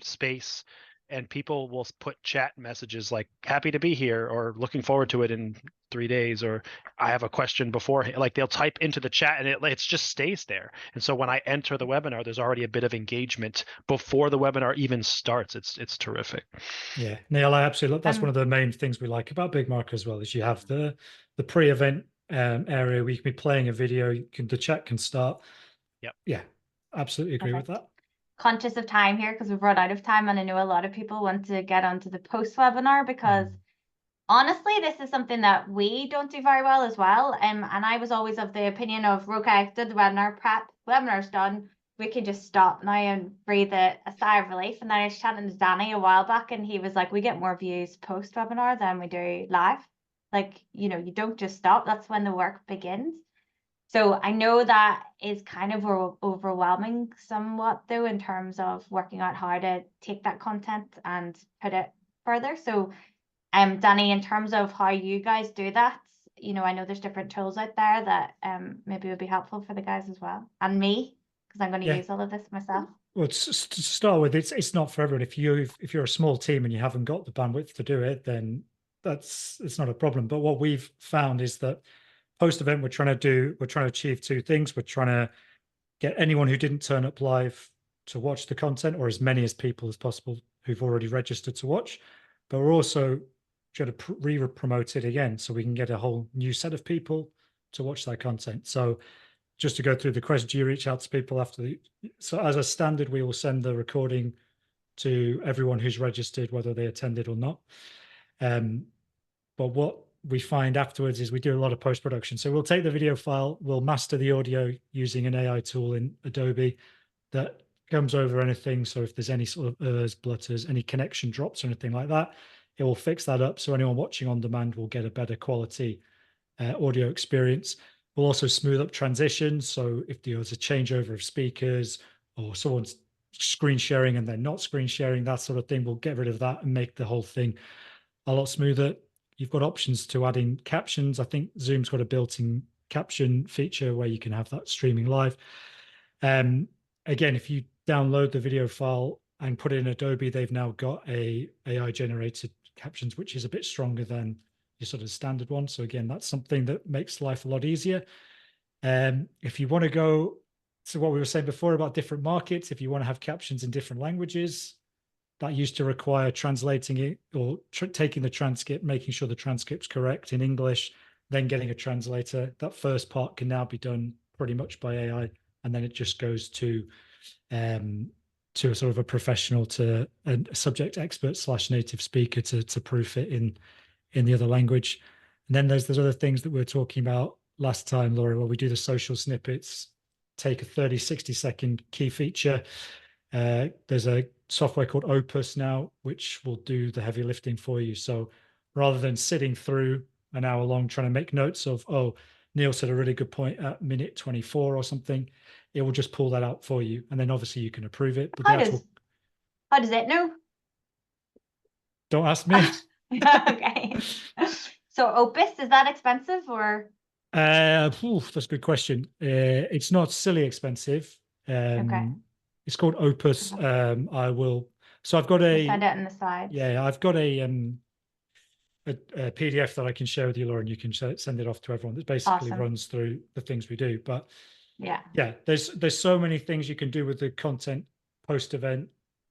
Speaker 3: space, and people will put chat messages like happy to be here, or looking forward to it in 3 days, or I have a question before, like they'll type into the chat, and it just stays there. And so when I enter the webinar, there's already a bit of engagement before the webinar even starts. It's terrific.
Speaker 4: Yeah, Neil, I absolutely, that's one of the main things we like about Big Marker as well, is you have the pre-event area where you can be playing a video, the chat can start.
Speaker 3: Yep.
Speaker 4: Yeah, absolutely agree with that.
Speaker 1: Conscious of time here because we've run out of time, and I know a lot of people want to get onto the post webinar because honestly, this is something that we don't do very well as well. And I was always of the opinion of, okay, did the webinar prep, webinar's done, we can just stop now and breathe a sigh of relief. And then I was chatting to Danny a while back, and he was like, we get more views post webinar than we do live. Like, you don't just stop. That's when the work begins. So I know that is kind of overwhelming somewhat, though, in terms of working out how to take that content and put it further. So Danny, in terms of how you guys do that, I know there's different tools out there that maybe would be helpful for the guys as well, and me, because I'm going to use all of this myself.
Speaker 4: Well, to start with, it's not for everyone. If you're a small team and you haven't got the bandwidth to do it, then it's not a problem. But what we've found is that post-event, we're trying to achieve two things. We're trying to get anyone who didn't turn up live to watch the content, or as many as people as possible who've already registered to watch. But we're also trying to re-promote it again, so we can get a whole new set of people to watch that content. So just to go through the question, do you reach out to people after so as a standard, we will send the recording to everyone who's registered, whether they attended or not. But what we find afterwards is we do a lot of post-production. So we'll take the video file, we'll master the audio using an AI tool in Adobe that comes over anything. So if there's any sort of blutters, any connection drops or anything like that, it will fix that up. So anyone watching on demand will get a better quality audio experience. We'll also smooth up transitions. So if there's a changeover of speakers, or someone's screen sharing and they're not screen sharing, that sort of thing, we'll get rid of that and make the whole thing a lot smoother. You've got options to add in captions. I think Zoom's got a built-in caption feature where you can have that streaming live. Again, if you download the video file and put it in Adobe, they've now got a AI-generated captions, which is a bit stronger than your sort of standard one. So again, that's something that makes life a lot easier. If you want to go to what we were saying before about different markets, if you want to have captions in different languages, that used to require translating it or taking the transcript, making sure the transcript's correct in English, then getting a translator. That first part can now be done pretty much by AI, and then it just goes to a sort of a professional, to a subject expert / native speaker to proof it in the other language. And then there's other things that we were talking about last time, Laura, where we do the social snippets, take a 30, 60-second key feature. There's a software called Opus now, which will do the heavy lifting for you. So rather than sitting through an hour long trying to make notes of, Neil said a really good point at minute 24 or something. It will just pull that out for you, and then obviously you can approve it. But
Speaker 1: How does it know?
Speaker 4: Don't ask me.
Speaker 1: Okay. So Opus, is that expensive or?
Speaker 4: That's a good question. It's not silly expensive.
Speaker 1: Okay.
Speaker 4: It's called Opus. So I've got
Speaker 1: We'll send it in the slides.
Speaker 4: yeah, I've got a PDF that I can share with you, Laura, and you can send it off to everyone. That basically
Speaker 1: Awesome.
Speaker 4: runs through the things we do. But
Speaker 1: Yeah.
Speaker 4: there's so many things you can do with the content, post-event,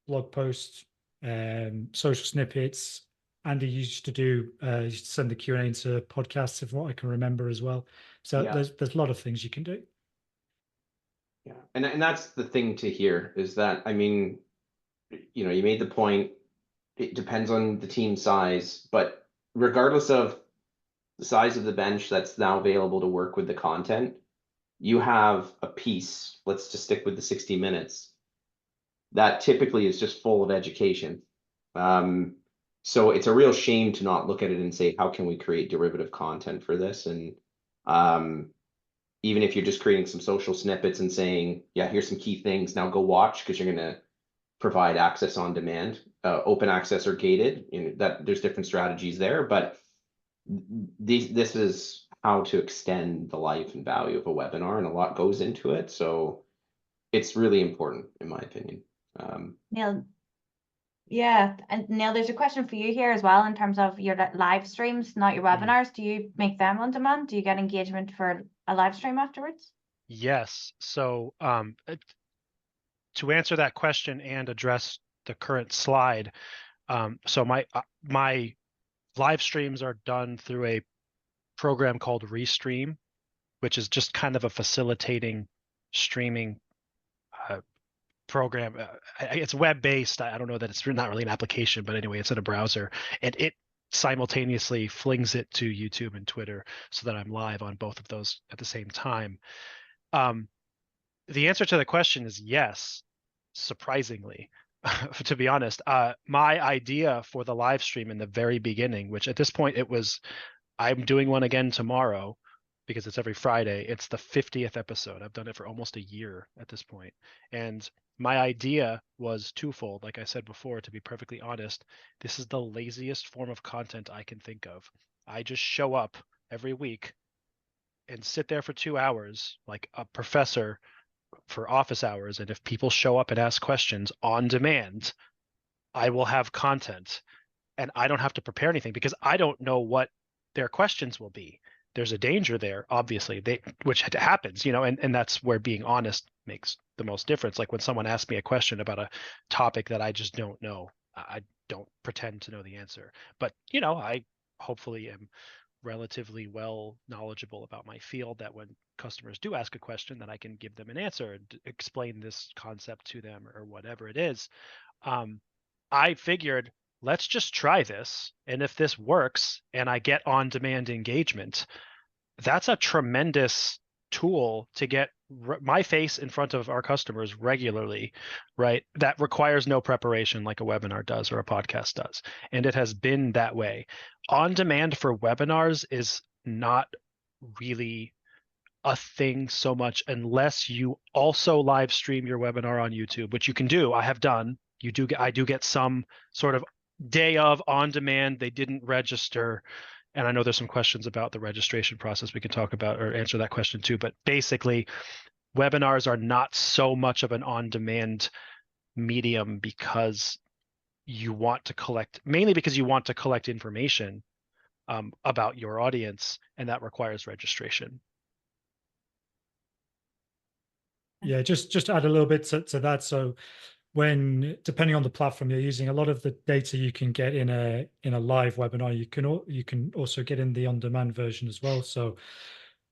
Speaker 4: blog posts, social snippets. Andy used to send the Q&A into podcasts, of what I can remember as well. So
Speaker 2: Yeah.
Speaker 4: there's a lot of things you can do.
Speaker 2: Yeah, and that's the thing to hear, is that, I mean, you made the point, it depends on the team size, but regardless of the size of the bench that's now available to work with the content, you have a piece, let's just stick with the 60 minutes, that typically is just full of education. So it's a real shame to not look at it and say, how can we create derivative content for this? And even if you're just creating some social snippets and saying, yeah, here's some key things, now go watch, because you're going to provide access on demand, open access or gated, that there's different strategies there, but this is how to extend the life and value of a webinar, and a lot goes into it. So it's really important, in my opinion.
Speaker 1: Neil, yeah, and Neil, there's a question for you here as well in terms of your live streams, not your webinars. Do you make them on demand? Do you get engagement for a live stream afterwards?
Speaker 3: Yes. So to answer that question and address the current slide, so my live streams are done through a program called Restream, which is just kind of a facilitating streaming program. It's web-based. I don't know that it's not really an application, but anyway, it's in a browser, and it simultaneously flings it to YouTube and Twitter so that I'm live on both of those at the same time. The answer to the question is yes, surprisingly. To be honest, my idea for the live stream in the very beginning, which at this point I'm doing one again tomorrow because it's every Friday. It's the 50th episode. I've done it for almost a year at this point. And my idea was twofold. Like I said before, to be perfectly honest, this is the laziest form of content I can think of. I just show up every week and sit there for 2 hours like a professor for office hours. And if people show up and ask questions on demand, I will have content, and I don't have to prepare anything because I don't know what their questions will be. There's a danger there, obviously, which happens, and that's where being honest makes the most difference. Like when someone asks me a question about a topic that I just don't know, I don't pretend to know the answer. But, I hopefully am relatively well knowledgeable about my field, that when customers do ask a question, that I can give them an answer and explain this concept to them or whatever it is. I figured, let's just try this. And if this works and I get on-demand engagement, that's a tremendous tool to get my face in front of our customers regularly, right? That requires no preparation like a webinar does or a podcast does. And it has been that way. On demand for webinars is not really a thing so much unless you also live stream your webinar on YouTube, which you can do. I have done. I do get some sort of day of on demand. They didn't register. And I know there's some questions about the registration process we can talk about or answer that question too. But basically, webinars are not so much of an on-demand medium because you want to collect information about your audience, and that requires registration.
Speaker 4: Yeah, just to add a little bit to that. So depending on the platform you're using, a lot of the data you can get in a live webinar, you can also get in the on-demand version as well. So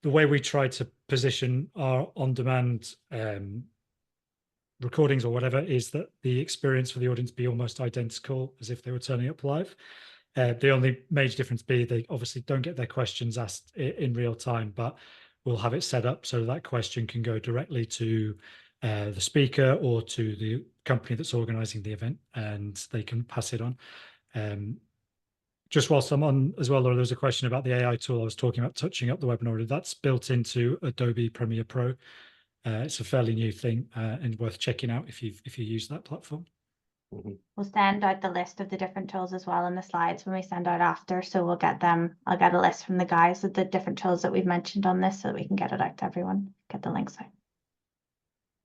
Speaker 4: the way we try to position our on-demand recordings or whatever is that the experience for the audience be almost identical as if they were turning up live. The only major difference be they obviously don't get their questions asked in real time, but we'll have it set up so that question can go directly to the speaker or to the company that's organizing the event, and they can pass it on. just whilst I'm on as well, Laura, there's a question about the AI tool I was talking about, touching up the webinar. That's built into Adobe Premiere Pro. It's a fairly new thing and worth checking out if you use that platform.
Speaker 1: We'll send out the list of the different tools as well in the slides when we send out after. So we'll get them. I'll get a list from the guys of the different tools that we've mentioned on this so that we can get it out to everyone, get the links out.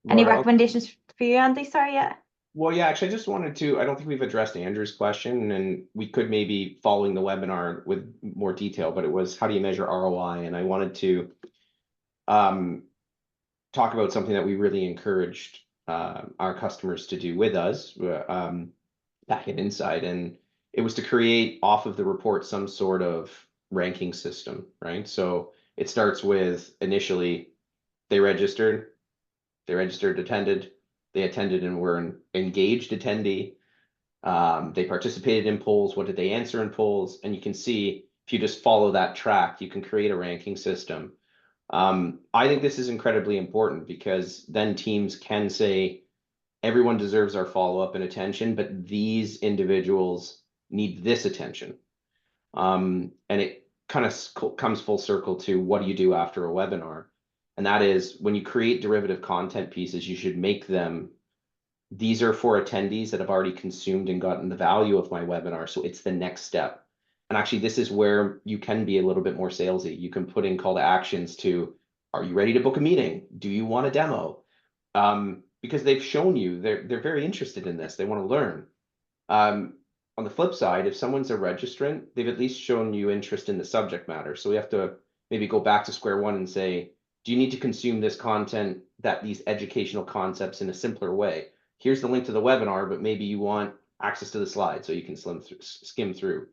Speaker 1: Any
Speaker 2: Laura,
Speaker 1: recommendations for you, Andy? Sorry, yeah.
Speaker 2: Well, yeah, actually, I just wanted to, I don't think we've addressed Andrew's question, and we could maybe following the webinar with more detail, but it was how do you measure ROI? And I wanted to talk about something that we really encouraged our customers to do with us back at Insight, and it was to create off of the report some sort of ranking system, right? So it starts with initially they registered, attended, they attended and were an engaged attendee. They participated in polls. What did they answer in polls? And you can see if you just follow that track, you can create a ranking system. I think this is incredibly important because then teams can say, everyone deserves our follow-up and attention, but these individuals need this attention. And it kind of comes full circle to what do you do after a webinar? And that is when you create derivative content pieces, you should make them, these are for attendees that have already consumed and gotten the value of my webinar. So it's the next step. And actually, this is where you can be a little bit more salesy. You can put in call to actions to, are you ready to book a meeting? Do you want a demo? Because they've shown you they're very interested in this. They want to learn. On the flip side, if someone's a registrant, they've at least shown you interest in the subject matter. So we have to maybe go back to square one and say, do you need to consume this content, that these educational concepts in a simpler way? Here's the link to the webinar, but maybe you want access to the slides so you can skim through.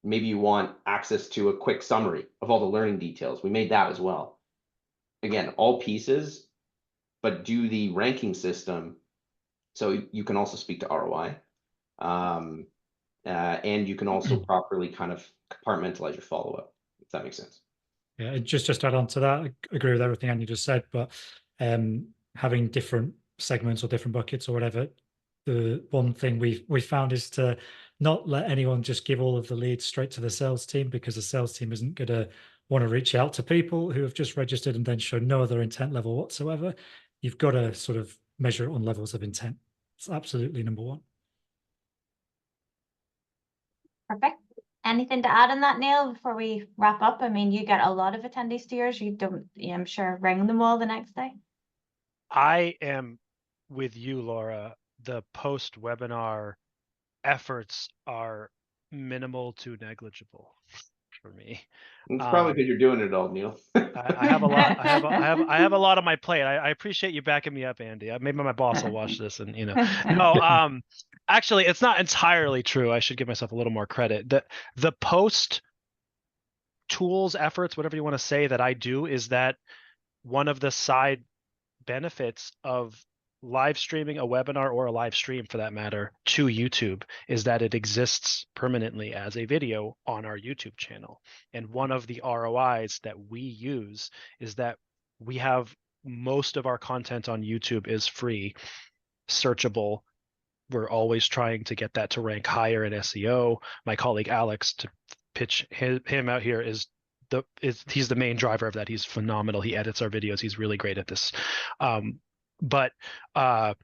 Speaker 2: Maybe you want access to a quick summary of all the learning details. We made that as well. Again, all pieces, but do the ranking system so you can also speak to ROI. And you can also properly kind of compartmentalize your follow-up, if that makes sense.
Speaker 4: Yeah, just to add on to that, I agree with everything Andy just said, but having different segments or different buckets or whatever, the one thing we found is to not let anyone just give all of the leads straight to the sales team, because the sales team isn't going to want to reach out to people who have just registered and then show no other intent level whatsoever. You've got to sort of measure it on levels of intent. It's absolutely number one.
Speaker 1: Perfect. Anything to add on that, Neil, before we wrap up? I mean, you get a lot of attendees to yours. You don't, I'm sure, ring them all the next day.
Speaker 3: I am with you, Laura. The post-webinar efforts are minimal to negligible for me.
Speaker 2: It's probably because you're doing it all, Neil.
Speaker 3: I have a lot. I have a lot on my plate. I appreciate you backing me up, Andy. Maybe my boss will watch this, and no. Actually, it's not entirely true. I should give myself a little more credit. The post tools efforts, whatever you want to say, that I do is that one of the side benefits of live streaming a webinar, or a live stream for that matter, to YouTube is that it exists permanently as a video on our YouTube channel. And one of the ROIs that we use is that we have most of our content on YouTube is free, searchable. We're always trying to get that to rank higher in SEO. My colleague Alex, to pitch him out here, he's the main driver of that. He's phenomenal. He edits our videos. He's really great at this. But to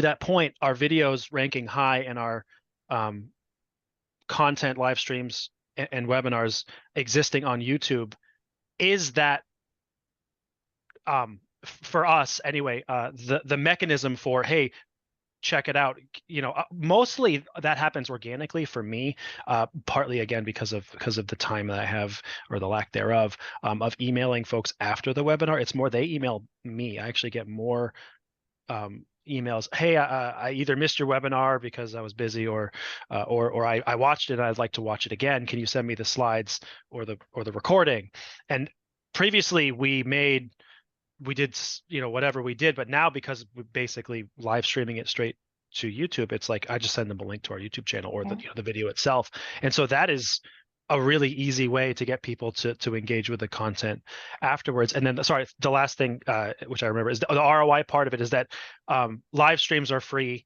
Speaker 3: that point, our videos ranking high and our content, live streams, and webinars existing on YouTube is that, for us anyway, the mechanism for, hey, check it out. Mostly that happens organically for me, partly again because of the time that I have, or the lack thereof, of emailing folks after the webinar. It's more they email me. I actually get more emails. Hey, I either missed your webinar because I was busy, or I watched it and I'd like to watch it again. Can you send me the slides or the recording? And previously we did whatever we did, but now because we're basically live streaming it straight to YouTube, it's like I just send them a link to our YouTube channel, or the video itself. And so that is a really easy way to get people to engage with the content afterwards. And then, sorry, the last thing which I remember is the ROI part of it is that live streams are free,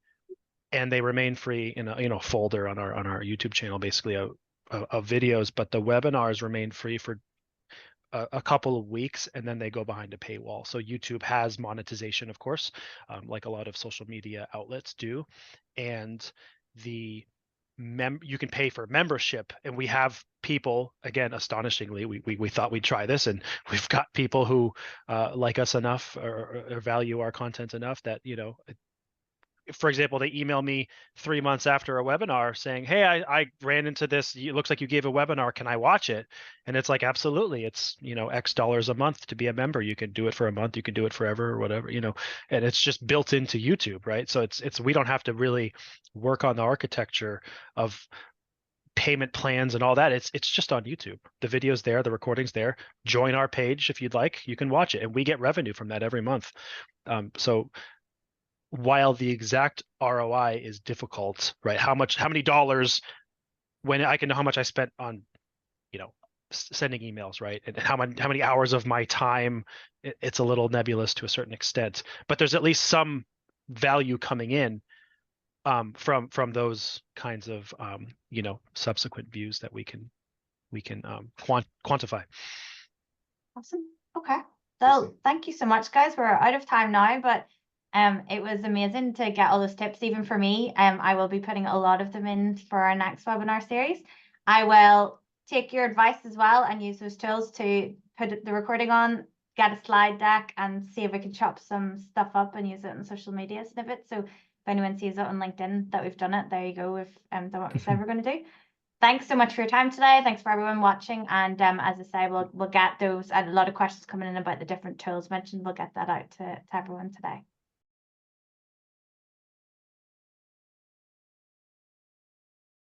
Speaker 3: and they remain free in a folder on our YouTube channel, basically of videos, but the webinars remain free for a couple of weeks, and then they go behind a paywall. So YouTube has monetization, of course, like a lot of social media outlets do, and the you can pay for membership, and we have people, again, astonishingly, we thought we'd try this, and we've got people who like us enough or value our content enough that, you know, for example, they email me 3 months after a webinar saying, hey, I ran into this. It looks like you gave a webinar. Can I watch it? And it's like, absolutely. It's, you know, X dollars a month to be a member. You can do it for a month. You can do it forever or whatever, you know, and it's just built into YouTube, right? So it's we don't have to really work on the architecture of payment plans and all that. It's just on YouTube. The video's there, the recording's there. Join our page if you'd like. You can watch it, and we get revenue from that every month. So while the exact ROI is difficult, right? How many dollars, when I can know how much I spent on, you know, sending emails, right? And how many hours of my time, it's a little nebulous to a certain extent, but there's at least some value coming in from those kinds of, you know, subsequent views that we can quantify.
Speaker 1: Awesome. Okay. So thank you so much, guys. We're out of time now, but it was amazing to get all those tips, even for me. I will be putting a lot of them in for our next webinar series. I will take your advice as well and use those tools to put the recording on, get a slide deck, and see if I can chop some stuff up and use it in social media snippets. So if anyone sees it on LinkedIn that we've done it, there you go. We've done what we said we're going to do. Thanks so much for your time today. Thanks for everyone watching. And as I say, we'll get those, and a lot of questions coming in about the different tools mentioned. We'll get that out to everyone today.